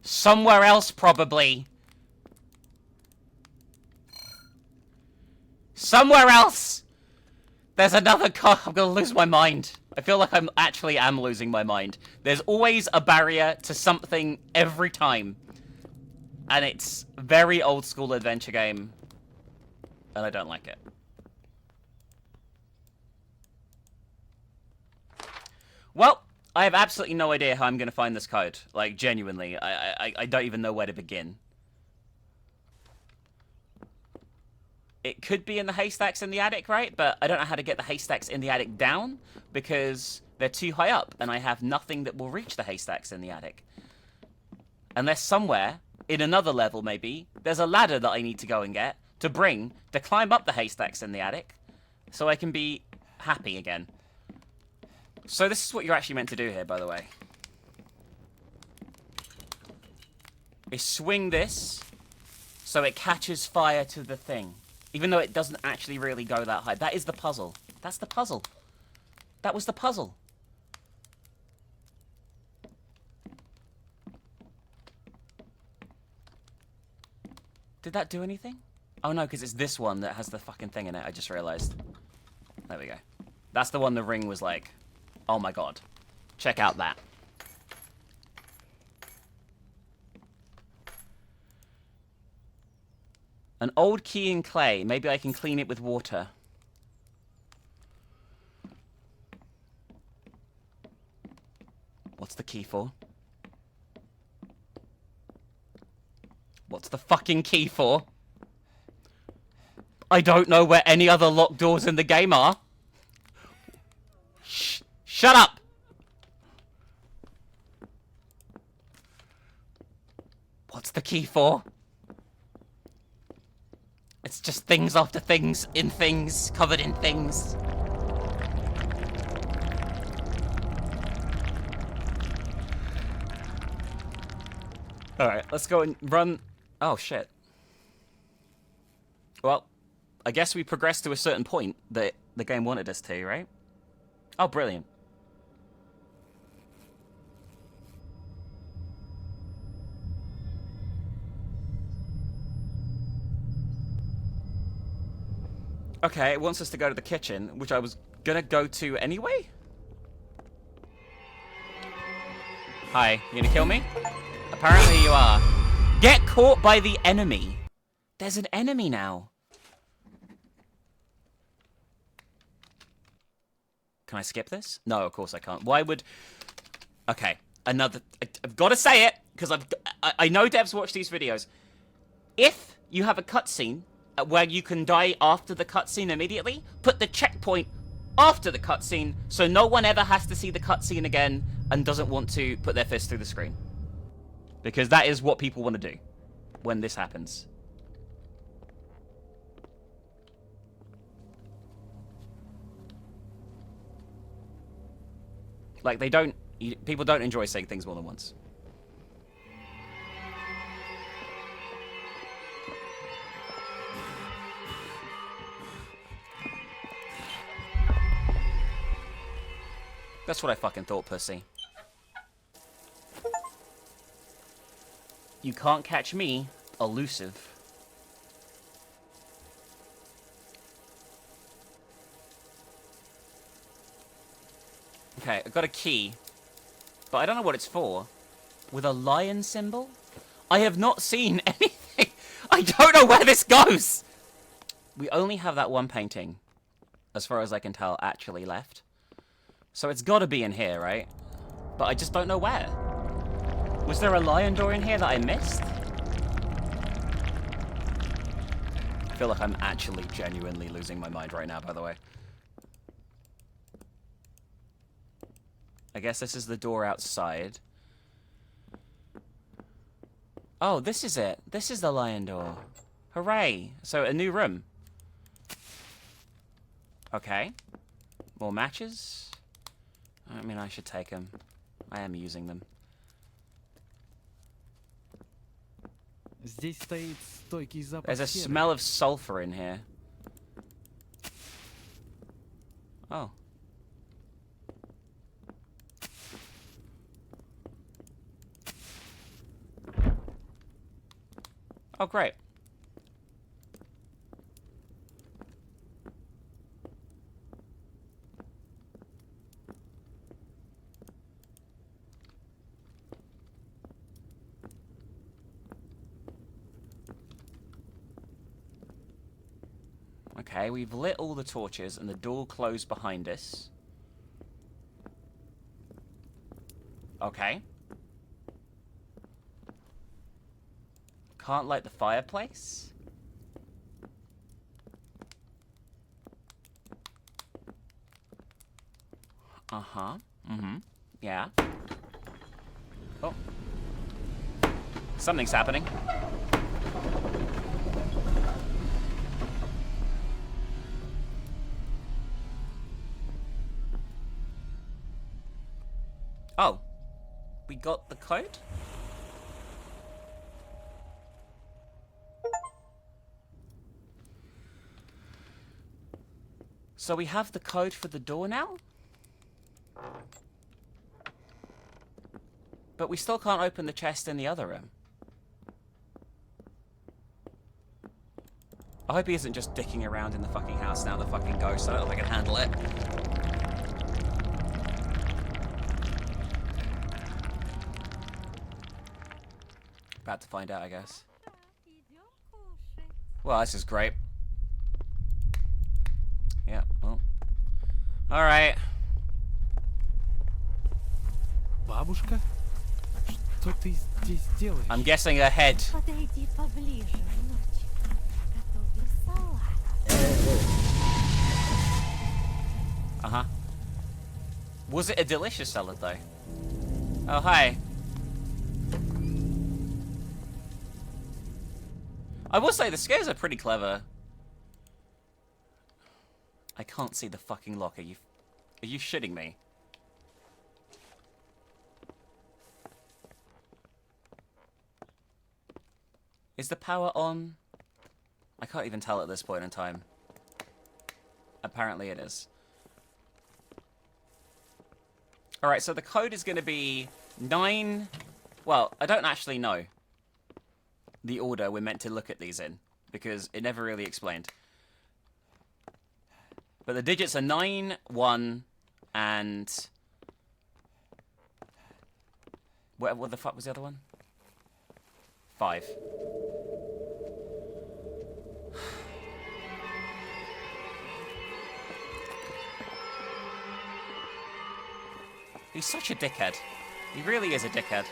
Somewhere else, probably. Somewhere else! There's another code. I'm gonna lose my mind. I feel like I'm actually am losing my mind. There's always a barrier to something every time. And it's very old school adventure game. And I don't like it. Well, I have absolutely no idea how I'm going to find this code. Like, genuinely. I don't even know where to begin. It could be in the haystacks in the attic, right? But I don't know how to get the haystacks in the attic down because they're too high up and I have nothing that will reach the haystacks in the attic. Unless somewhere, in another level maybe, there's a ladder that I need to go and get to climb up the haystacks in the attic so I can be happy again. So this is what you're actually meant to do here, by the way. Is swing this so it catches fire to the thing. Even though it doesn't actually really go that high. That is the puzzle. That's the puzzle. That was the puzzle. Did that do anything? Oh no, because it's this one that has the fucking thing in it. I just realized. There we go. That's the one the ring was like, oh my god. Check out that. An old key in clay. Maybe I can clean it with water. What's the key for? What's the fucking key for? I don't know where any other locked doors in the game are. Shut up! What's the key for? It's just things after things, in things, covered in things. Alright, let's go and run... Oh, shit. Well, I guess we progressed to a certain point that the game wanted us to, right? Oh, brilliant. Okay, it wants us to go to the kitchen, which I was gonna go to anyway? Hi, you gonna kill me? Apparently you are. Get caught by the enemy. There's an enemy now. Can I skip this? No, of course I can't. Why would... Okay, another... I've got to say it, because I know devs watch these videos. If you have a cutscene where you can die after the cutscene immediately, put the checkpoint after the cutscene so no one ever has to see the cutscene again and doesn't want to put their fist through the screen. Because that is what people want to do when this happens. Like, they don't... People don't enjoy saying things more than once. That's what I fucking thought, pussy. You can't catch me, elusive. Okay, I got a key, but I don't know what it's for. With a lion symbol? I have not seen anything. I don't know where this goes. We only have that one painting, as far as I can tell, actually left. So it's got to be in here, right? But I just don't know where. Was there a lion door in here that I missed? I feel like I'm actually genuinely losing my mind right now, by the way. I guess this is the door outside. Oh, this is it. This is the lion door. Hooray. So, a new room. Okay. More matches. I mean, I should take them. I am using them. Здесь стоит стойкий запах There's a серы. smell of sulfur in here. Oh. Oh, great. Okay, we've lit all the torches and the door closed behind us. Okay. Can't light the fireplace? Uh-huh. Mm-hmm. Yeah. Oh. Something's happening. Oh. We got the code? So we have the code for the door now? But we still can't open the chest in the other room. I hope he isn't just dicking around in the fucking house now, the fucking ghost. I don't know if I can handle it. About to find out, I guess. Идем кушать. Well, this is great. Yeah, well. Alright. Бабушка? Что ты здесь делаешь? I'm guessing a head. Подойди поближе, внучек. Готовлю салат. Uh-huh. Was it a delicious salad, though? Oh, hi. I will say, the scares are pretty clever. I can't see the fucking lock. Are you shitting me? Is the power on? I can't even tell at this point in time. Apparently it is. Alright, so the code is going to be 9... Well, I don't actually know the order we're meant to look at these in, because it never really explained. But the digits are 9, 1, and... What the fuck was the other one? 5. He's such a dickhead. He really is a dickhead.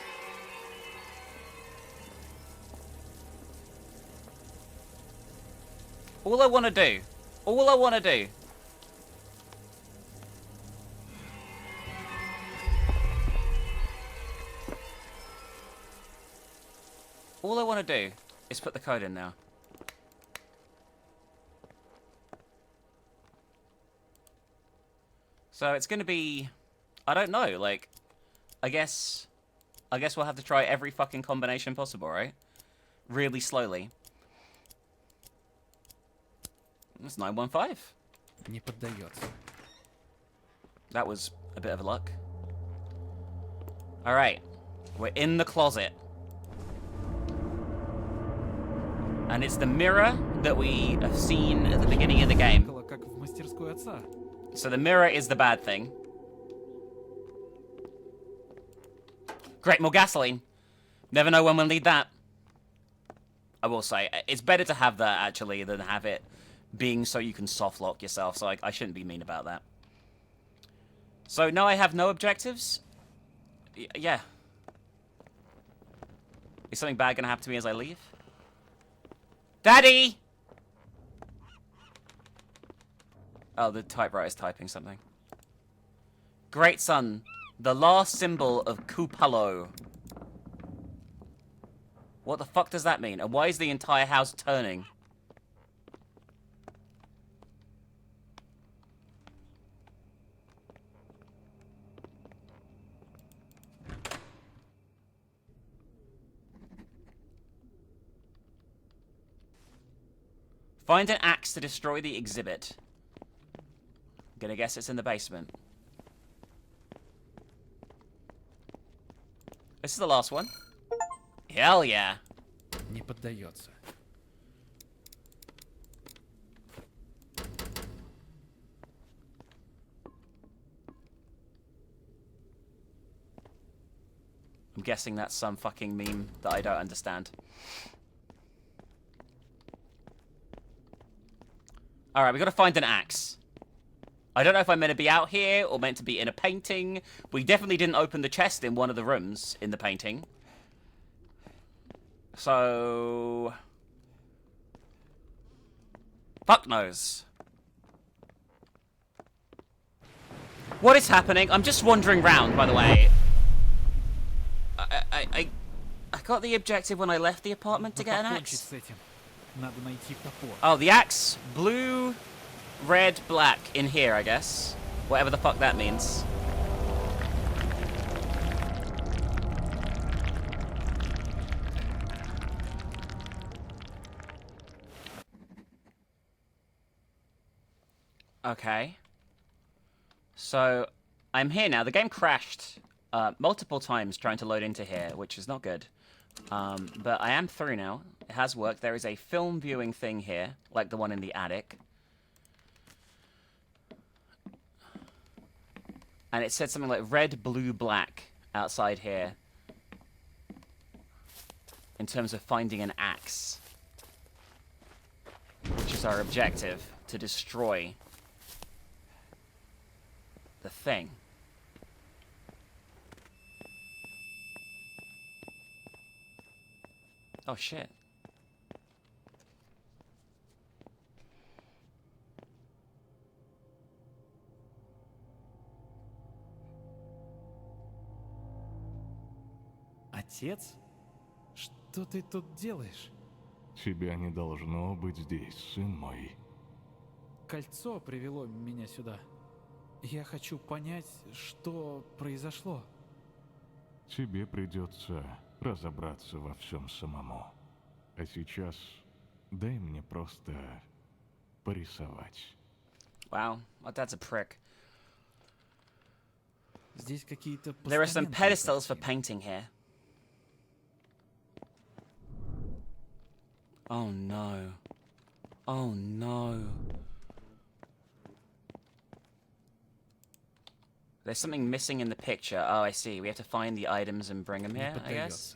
All I want to do All I want to do is put the code in now. So it's going to be, I don't know, like, I guess we'll have to try every fucking combination possible, right? Really slowly. That's 915. Не поддается. That was a bit of a luck. Alright. We're in the closet. And it's the mirror that we have seen at the beginning of the game. Как в мастерской отца. So the mirror is the bad thing. Great, more gasoline. Never know when we'll need that. I will say, it's better to have that, actually, than have it being so you can soft lock yourself, so I shouldn't be mean about that. So now I have no objectives? Yeah. Is something bad gonna happen to me as I leave? Daddy! Oh, the typewriter's typing something. Great son, the last symbol of Kupalo. What the fuck does that mean? And why is the entire house turning? Find an axe to destroy the exhibit. Gonna guess it's in the basement. This is the last one. Hell yeah. Не поддается. I'm guessing that's some fucking meme that I don't understand. Alright, we gotta find an axe. I don't know if I'm meant to be out here or meant to be in a painting. We definitely didn't open the chest in one of the rooms in the painting. So... fuck knows. What is happening? I'm just wandering round, by the way. I got the objective when I left the apartment to get an Покончить axe. с этим. Надо найти топор. Oh, the axe. Blue, red, black in here, I guess. Whatever the fuck that means. Okay. So, I'm here now. The game crashed multiple times trying to load into here, which is not good. But I am through now. It has worked. There is a film viewing thing here, like the one in the attic. And it said something like red, blue, black outside here. In terms of finding an axe. Which is our objective, to destroy the thing. Oh shit. Отец? Что ты тут делаешь? Тебя не должно быть здесь, сын мой. Кольцо привело меня сюда. Я хочу понять, что произошло. Тебе придется разобраться во всем самому. А сейчас дай мне просто порисовать. Wow, my dad's a prick. Здесь какие-то There are some постаменты pedestals for картин. painting here. Oh no. Oh no. There's something missing in the picture. Oh, I see. We have to find the items and bring them Не here, I guess. поддается.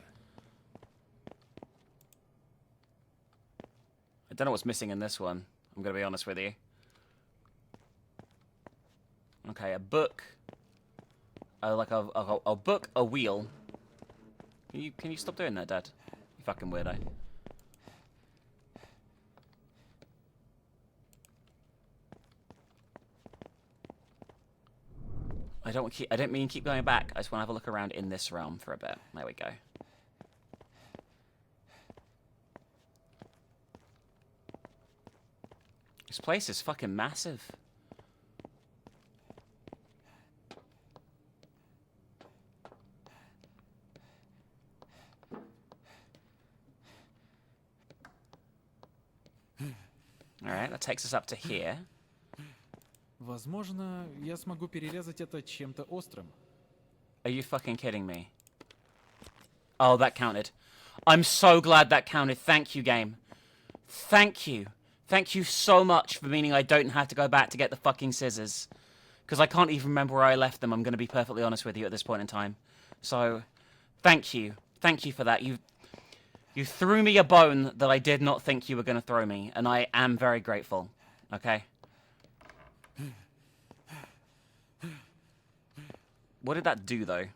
I don't know what's missing in this one. I'm gonna be honest with you. Okay, a book. Like a book, a wheel. Can you stop doing that, Dad? You fucking weirdo. I don't mean keep going back. I just want to have a look around in this realm for a bit. There we go. This place is fucking massive. Alright, that takes us up to here. Возможно, я смогу перерезать это чем-то острым. Are you fucking kidding me? Oh, that counted. I'm so glad that counted. Thank you, game. Thank you. Thank you so much for meaning I don't have to go back to get the fucking scissors. Because I can't even remember where I left them, I'm going to be perfectly honest with you at this point in time. So, thank you. Thank you for that. You threw me a bone that I did not think you were going to throw me, and I am very grateful. Okay? What did that do, though?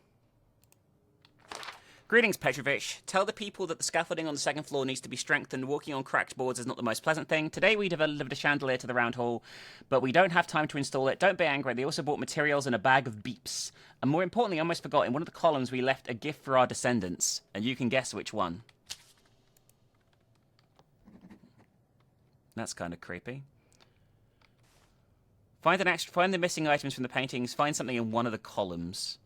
Greetings, Petrovich. Tell the people that the scaffolding on the second floor needs to be strengthened. Walking on cracked boards is not the most pleasant thing. Today we delivered a chandelier to the round hall, but we don't have time to install it. Don't be angry. They also bought materials and a bag of beeps. And more importantly, I almost forgot, in one of the columns we left a gift for our descendants. And you can guess which one. That's kind of creepy. Find the missing items from the paintings. Find something in one of the columns.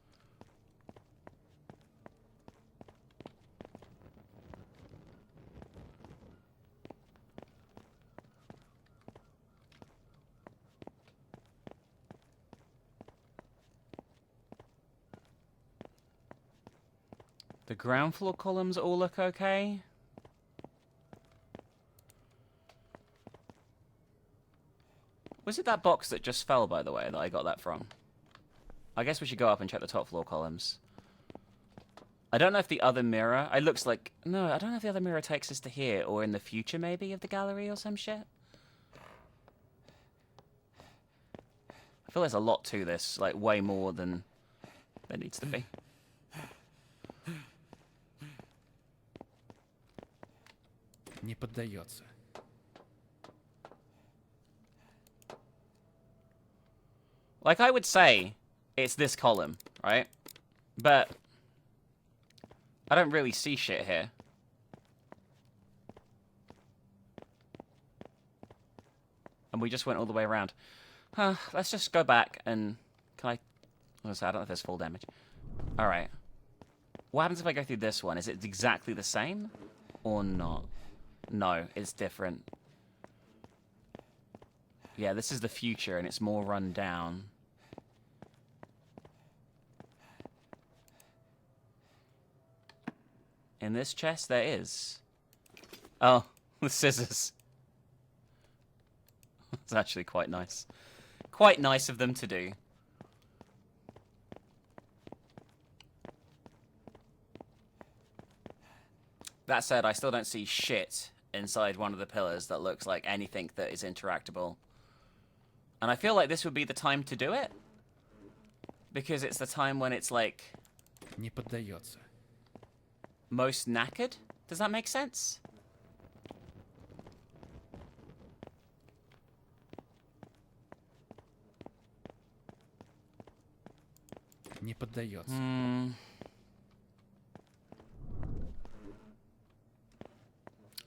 The ground floor columns all look okay. Was it that box that just fell, by the way, that I got that from? I guess we should go up and check the top floor columns. I don't know if the other mirror... It looks like... No, I don't know if the other mirror takes us to here, or in the future, maybe, of the gallery or some shit. I feel there's a lot to this, like, way more than there needs to be. Не поддается. Like, I would say it's this column, right? But I don't really see shit here. And we just went all the way around. Let's just go back and... Can I... I don't know if there's full damage. Alright. What happens if I go through this one? Is it exactly the same? Or not? No, it's different. Yeah, this is the future, and it's more run down. In this chest, there is. Oh, the scissors. It's actually quite nice. Quite nice of them to do. That said, I still don't see shit inside one of the pillars that looks like anything that is interactable. And I feel like this would be the time to do it. Because it's the time when it's like... Не поддается. Most knackered? Does that make sense? Не поддается.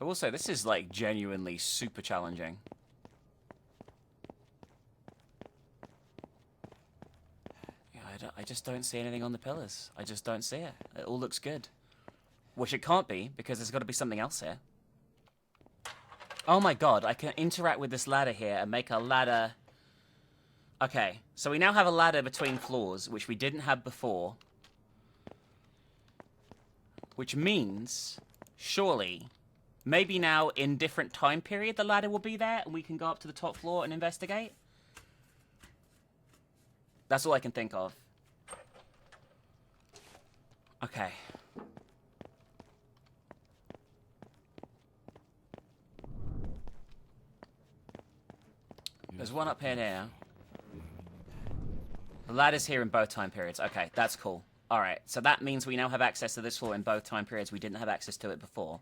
I will say, this is, like, genuinely super challenging. Yeah, I just don't see anything on the pillars. I just don't see it. It all looks good. Which it can't be, because there's got to be something else here. Oh my god, I can interact with this ladder here and make a ladder... Okay, so we now have a ladder between floors, which we didn't have before. Which means, surely... Maybe now, in different time period, the ladder will be there, and we can go up to the top floor and investigate. That's all I can think of. Okay. There's one up here now. The ladder's here in both time periods. Okay, that's cool. Alright, so that means we now have access to this floor in both time periods. We didn't have access to it before.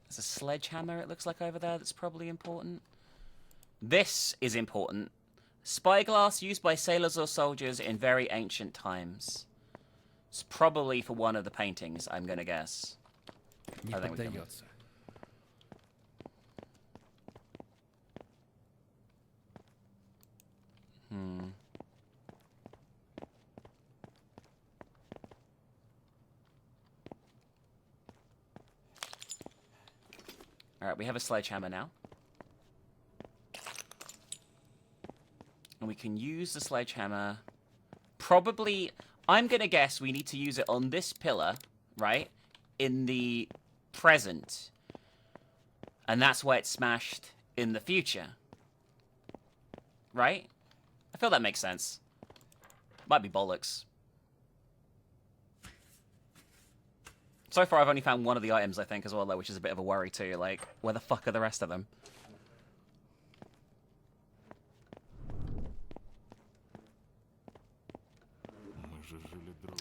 There's a sledgehammer, it looks like, over there that's probably important. This is important. Spyglass used by sailors or soldiers in very ancient times. It's probably for one of the paintings, I'm gonna guess. Не поддается. Alright, we have a sledgehammer now. And we can use the sledgehammer. Probably, I'm gonna guess we need to use it on this pillar, right? In the present. And that's why it's smashed in the future. Right? I feel that makes sense. Might be bollocks. So far, I've only found one of the items, I think, as well, though, which is a bit of a worry, too. Like, where the fuck are the rest of them?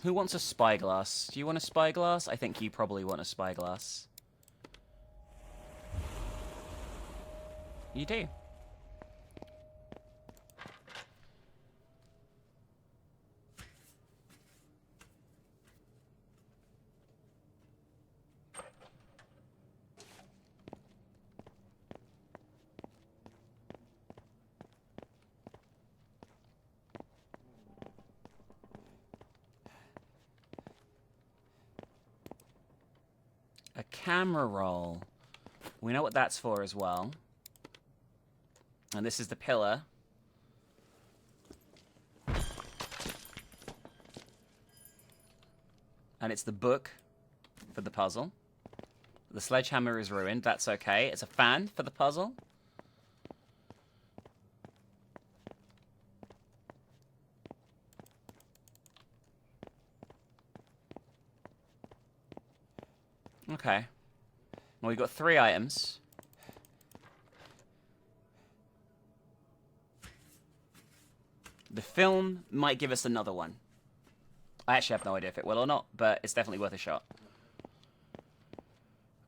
Who wants a spyglass? Do you want a spyglass? I think you probably want a spyglass. You do. A camera roll. We know what that's for as well. And this is the pillar. And it's the book for the puzzle. The sledgehammer is ruined. That's okay. It's a fan for the puzzle. Okay. Well, we've got 3 items. The film might give us another one. I actually have no idea if it will or not, but it's definitely worth a shot.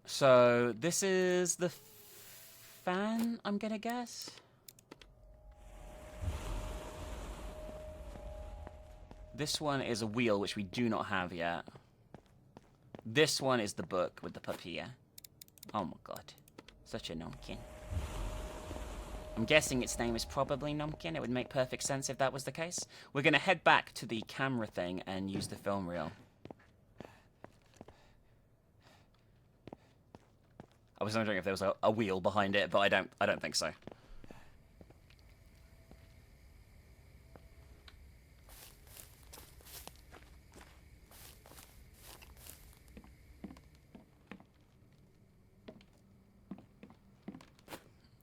So, this is the fan, I'm gonna guess? This one is a wheel, which we do not have yet. This one is the book with the papier. Oh my god. Such a numpkin. I'm guessing its name is probably Numpkin. It would make perfect sense if that was the case. We're going to head back to the camera thing and use the film reel. I was wondering if there was a wheel behind it, but I don't think so.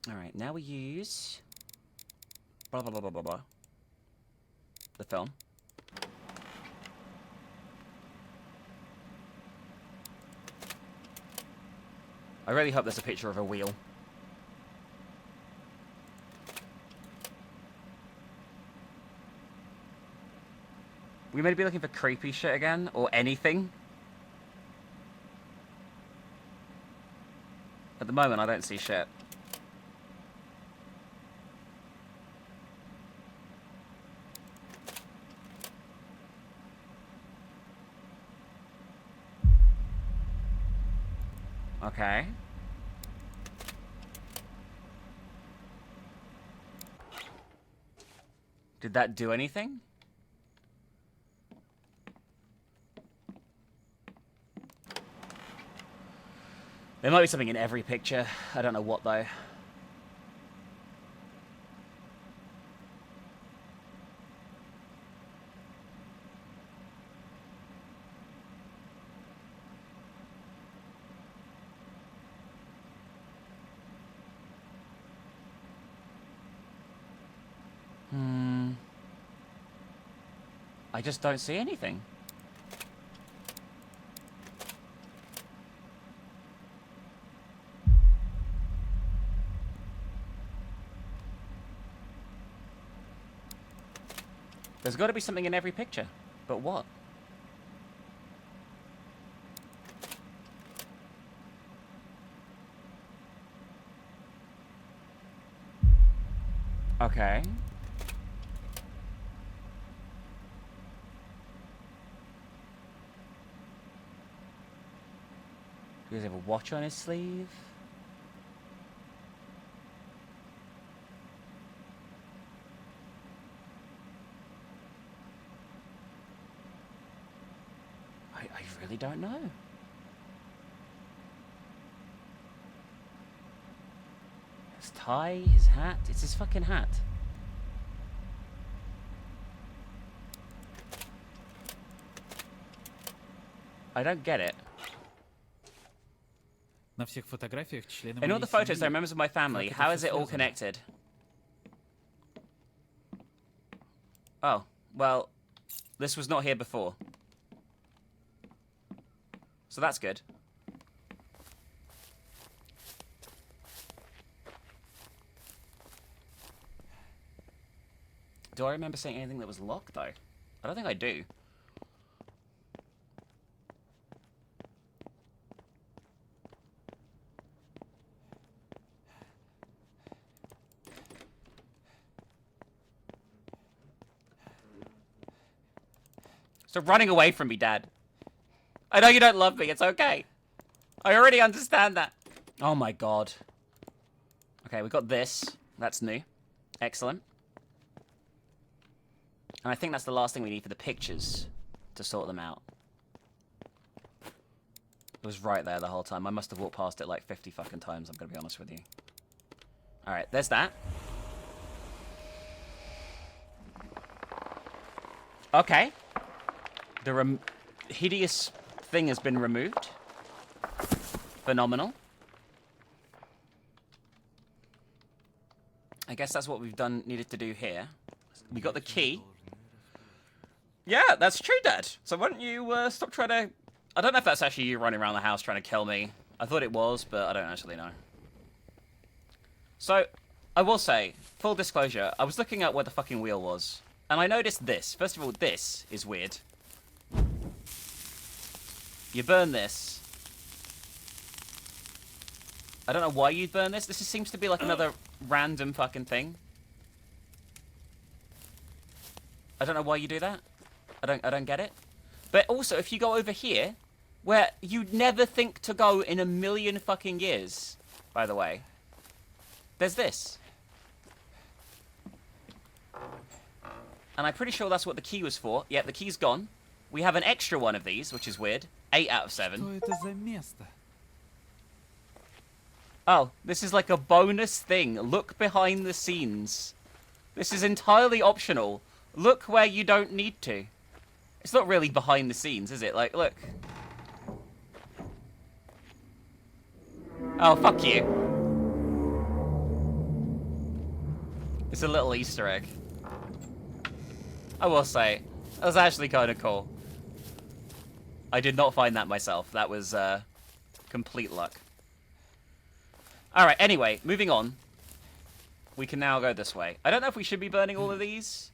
Alright, now we use... blah, blah, blah, blah, blah, blah. The film. I really hope there's a picture of a wheel. We may be looking for creepy shit again, or anything. At the moment, I don't see shit. Okay. Did that do anything? There might be something in every picture. I don't know what, though. I just don't see anything. There's got to be something in every picture. But what? Okay. Does he have a watch on his sleeve? I really don't know. His tie, his hat. It's his fucking hat. I don't get it. На всех фотографиях члены In all моей the photos, семьи. there are members of my family. Как это How всё is it all связано? connected? Oh, well, this was not here before. So that's good. Do I remember seeing anything that was locked, though? I don't think I do. Stop running away from me, Dad. I know you don't love me. It's okay. I already understand that. Oh my god. Okay, we've got this. That's new. Excellent. And I think that's the last thing we need for the pictures to sort them out. It was right there the whole time. I must have walked past it like 50 fucking times, I'm gonna be honest with you. Alright, there's that. Okay. The hideous thing has been removed. Phenomenal. I guess that's what we've needed to do here. We got the key. Yeah, that's true, Dad. So why don't you stop trying to... I don't know if that's actually you running around the house trying to kill me. I thought it was, but I don't actually know. So, I will say, full disclosure, I was looking at where the fucking wheel was. And I noticed this. First of all, this is weird. You burn this. I don't know why you'd burn this. This just seems to be like another random fucking thing. I don't know why you do that. I don't get it. But also, if you go over here, where you'd never think to go in a million fucking years, by the way, there's this. And I'm pretty sure that's what the key was for. Yeah, the key's gone. We have an extra one of these, which is weird. 8 out of 7. Что это за место? Oh, this is like a bonus thing. Look behind the scenes. This is entirely optional. Look where you don't need to. It's not really behind the scenes, is it? Like, look. Oh, fuck you. It's a little Easter egg. I will say, that was actually kind of cool. I did not find that myself. That was complete luck. Alright, anyway, moving on. We can now go this way. I don't know if we should be burning all of these.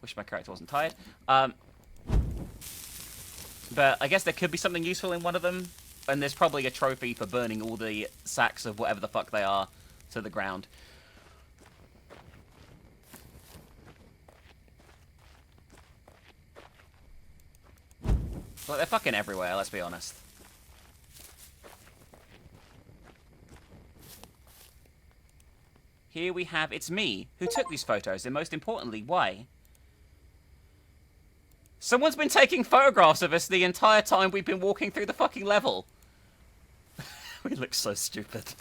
Wish my character wasn't tired. But I guess there could be something useful in one of them. And there's probably a trophy for burning all the sacks of whatever the fuck they are to the ground. Well, they're fucking everywhere, let's be honest. Here we have, it's me who took these photos, and most importantly, why? Someone's been taking photographs of us the entire time we've been walking through the fucking level. We look so stupid.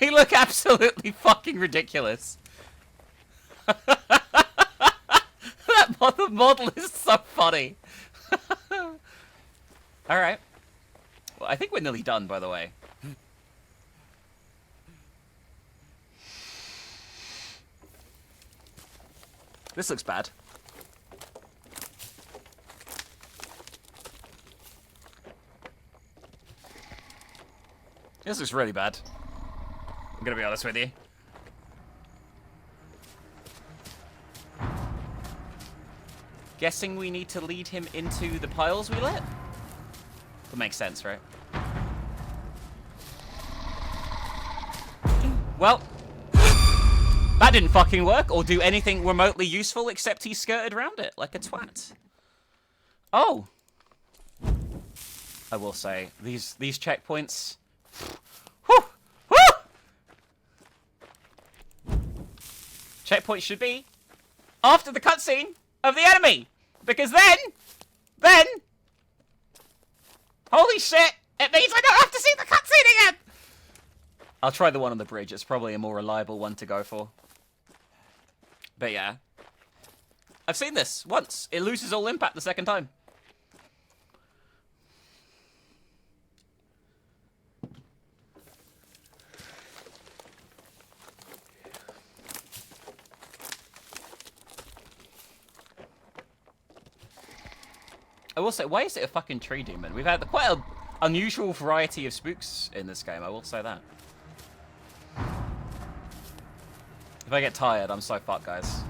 We look absolutely fucking ridiculous. The model is so funny. Alright. Well, I think we're nearly done, by the way. This looks bad. This looks really bad. I'm gonna be honest with you. Guessing we need to lead him into the piles we lit? That makes sense, right? Well, that didn't fucking work or do anything remotely useful except he skirted around it like a twat. Oh. I will say, these checkpoints... Whew! Whew! Checkpoint should be after the cutscene of the enemy, because then, holy shit, it means I don't have to see the cutscene again. I'll try the one on the bridge. It's probably a more reliable one to go for. But yeah, I've seen this once. It loses all impact the second time. I will say, why is it a fucking tree demon? We've had quite an unusual variety of spooks in this game, I will say that. If I get tired, I'm so fucked, guys.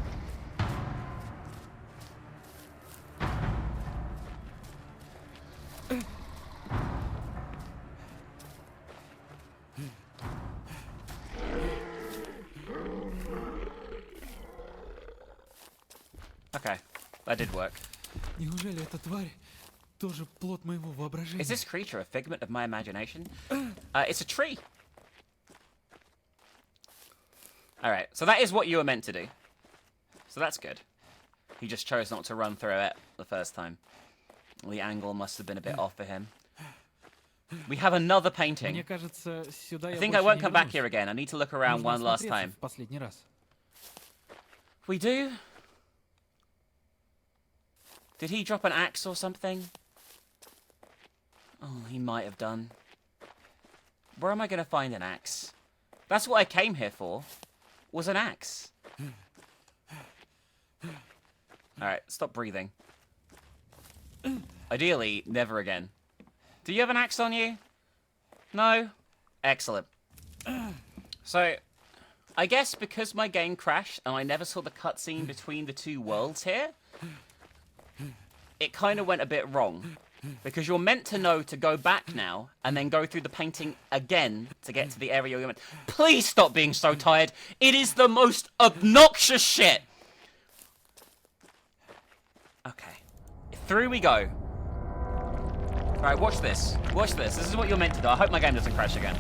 That did work. Неужели эта тварь тоже плод моего воображения? Is this creature a figment of my imagination? It's a tree. Alright, so that is what you were meant to do. So that's good. He just chose not to run through it the first time. The angle must have been a bit off for him. We have another painting. Мне кажется, сюда I я think I больше won't не come back вернусь. here again. I need to look around Нужно one last осмотреться time. в последний раз. We do? Did he drop an axe or something? Oh, he might have done. Where am I going to find an axe? That's what I came here for, was an axe. Alright, stop breathing. Ideally, never again. Do you have an axe on you? No? Excellent. So, I guess because my game crashed and I never saw the cutscene between the two worlds here, it kind of went a bit wrong. Because you're meant to know to go back now and then go through the painting again to get to the area you're meant. Please stop being so tired. It is the most obnoxious shit. Okay. Through we go. Alright, watch this. Watch this. This is what you're meant to do. I hope my game doesn't crash again.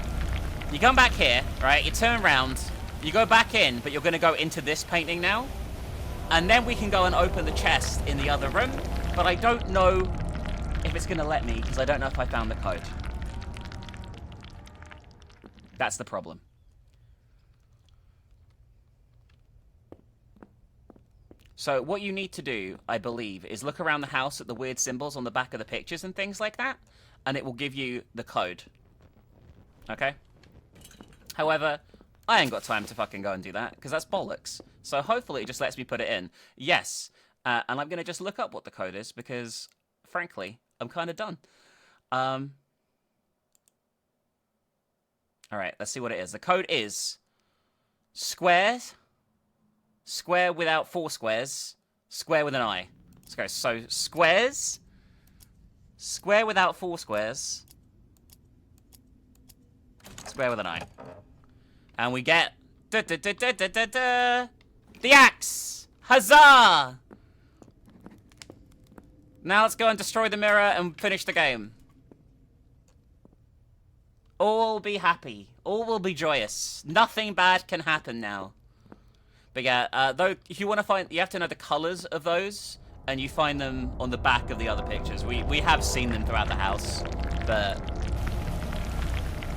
You come back here, right? You turn around. You go back in, but you're going to go into this painting now. And then we can go and open the chest in the other room. But I don't know if it's going to let me, because I don't know if I found the code. That's the problem. So what you need to do, I believe, is look around the house at the weird symbols on the back of the pictures and things like that, and it will give you the code. Okay? However, I ain't got time to fucking go and do that, because that's bollocks. So hopefully it just lets me put it in. Yes. And I'm going to just look up what the code is, because, frankly, I'm kind of done. Alright, let's see what it is. The code is squares, square without four squares, square with an I. Let's go. So, squares, square without four squares, square with an I. And we get the axe! Huzzah! Now let's go and destroy the mirror and finish the game. All will be happy. All will be joyous. Nothing bad can happen now. But yeah, though, if you want to find, you have to know the colors of those, and you find them on the back of the other pictures. We have seen them throughout the house, but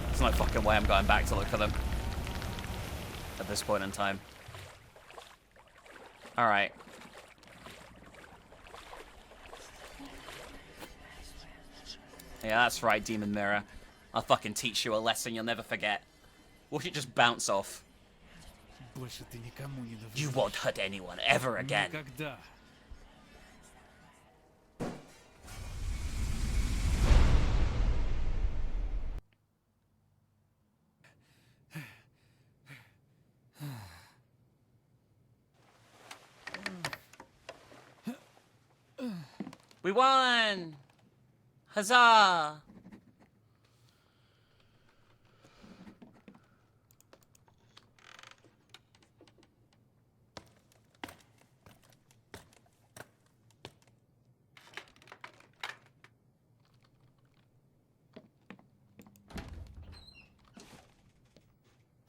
there's no fucking way I'm going back to look for them at this point in time. All right. Yeah, that's right, Demon Mirror. I'll fucking teach you a lesson you'll never forget. Watch it just bounce off. Больше ты никому не навредишь. You won't hurt anyone ever again. Никогда. We won! Huzzah!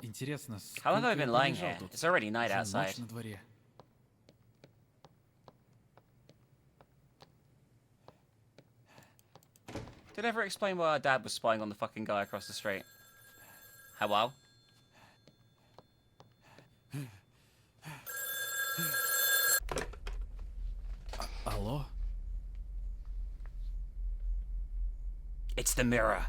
Интересно, How long have I сколько been я lying пролежал here? тут? It's already night Уже outside. ночь на дворе. Did it ever explain why our dad was spying on the fucking guy across the street? Hello? Алло? It's the mirror.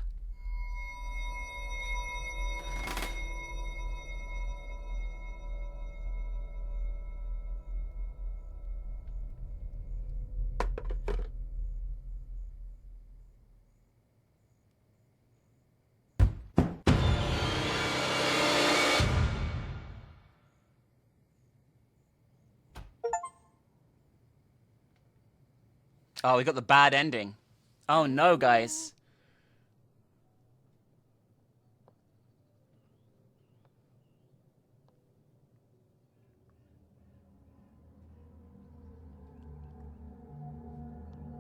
Oh, we got the bad ending. Oh no, guys.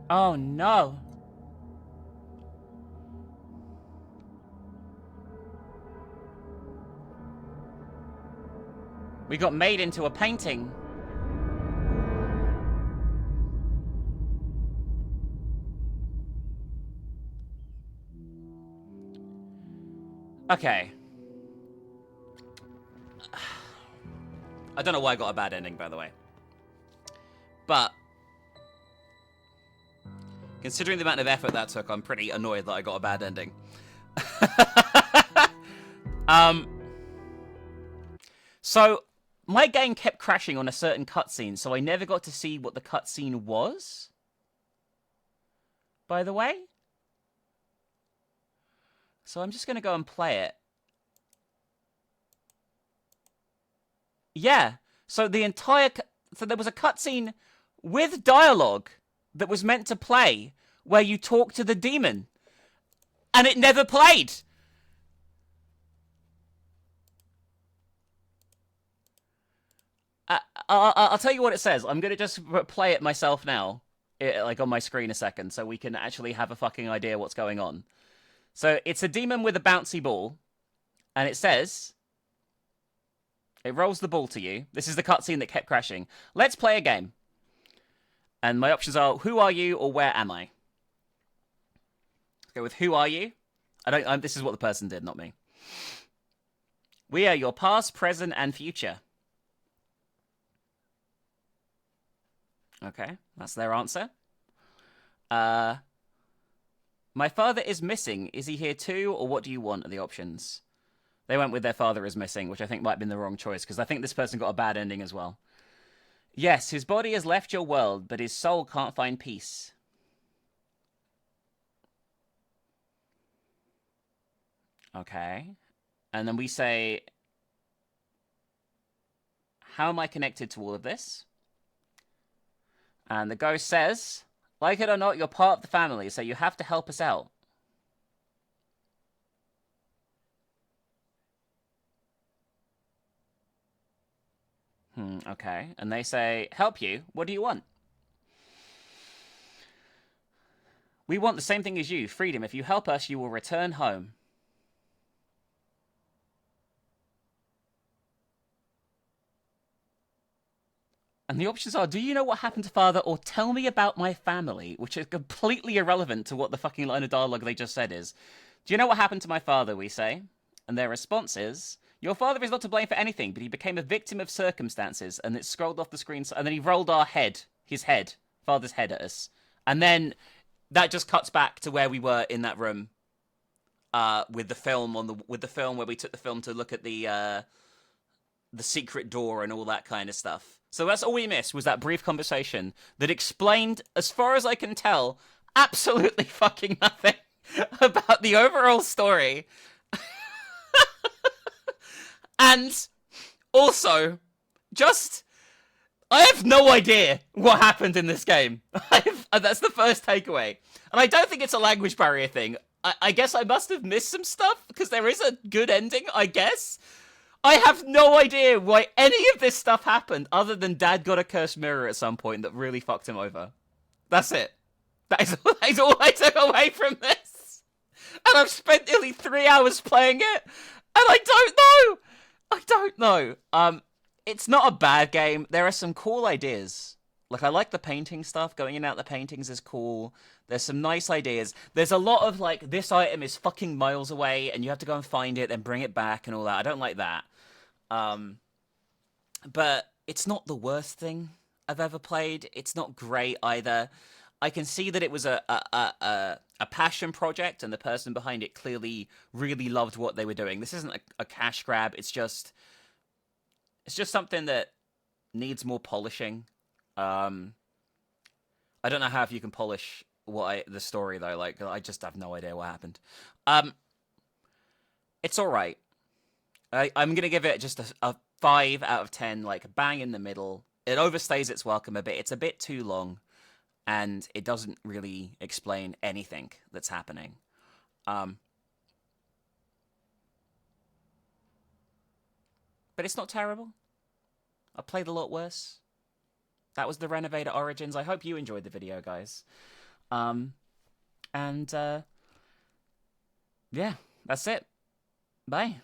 Oh no. We got made into a painting. Okay. I don't know why I got a bad ending, by the way. But considering the amount of effort that took, I'm pretty annoyed that I got a bad ending. So my game kept crashing on a certain cutscene, so I never got to see what the cutscene was. By the way. So I'm just going to go and play it. Yeah. So the entire... So there was a cutscene with dialogue that was meant to play where you talk to the demon. And it never played. I'll tell you what it says. I'm going to just play it myself now. Like on my screen a second. So we can actually have a fucking idea what's going on. So it's a demon with a bouncy ball. And it says... It rolls the ball to you. This is the cutscene that kept crashing. Let's play a game. And my options are, who are you or where am I? Let's go with who are you? This is what the person did, not me. We are your past, present, and future. Okay, that's their answer. My father is missing. Is he here too, or what do you want are the options? They went with their father is missing, which I think might have been the wrong choice, because I think this person got a bad ending as well. Yes, his body has left your world, but his soul can't find peace. Okay. And then we say, how am I connected to all of this? And the ghost says, like it or not, you're part of the family, so you have to help us out. Okay. And they say, help you? What do you want? We want the same thing as you, freedom. If you help us, you will return home. And the options are, do you know what happened to father, or tell me about my family, which is completely irrelevant to what the fucking line of dialogue they just said is. Do you know what happened to my father, we say? And their response is, your father is not to blame for anything, but he became a victim of circumstances, and it scrolled off the screen, and then he rolled his head, father's head at us. And then that just cuts back to where we were in that room, with the film where we took the film to look at the secret door and all that kind of stuff. So that's all we missed, was that brief conversation that explained, as far as I can tell, absolutely fucking nothing about the overall story. And also, I have no idea what happened in this game. That's the first takeaway. And I don't think it's a language barrier thing. I guess I must have missed some stuff, because there is a good ending, I guess. I have no idea why any of this stuff happened, other than Dad got a cursed mirror at some point that really fucked him over. That's it. That is all I took away from this. And I've spent nearly 3 hours playing it, and I don't know. It's not a bad game. There are some cool ideas. Like, I like the painting stuff. Going in and out the paintings is cool. There's some nice ideas. There's a lot of, like, this item is fucking miles away, and you have to go and find it, and bring it back, and all that. I don't like that. But it's not the worst thing I've ever played. It's not great either. I can see that it was a passion project, and the person behind it clearly really loved what they were doing. This isn't a cash grab. It's just something that needs more polishing. I don't know how if you can polish the story though. Like, I just have no idea what happened. It's all right. I'm gonna give it just a 5 out of 10. Like, bang in the middle. It overstays its welcome a bit. It's a bit too long. And it doesn't really explain anything that's happening. But it's not terrible. I played a lot worse. That was the Renovator Origins. I hope you enjoyed the video, guys. And yeah, that's it. Bye.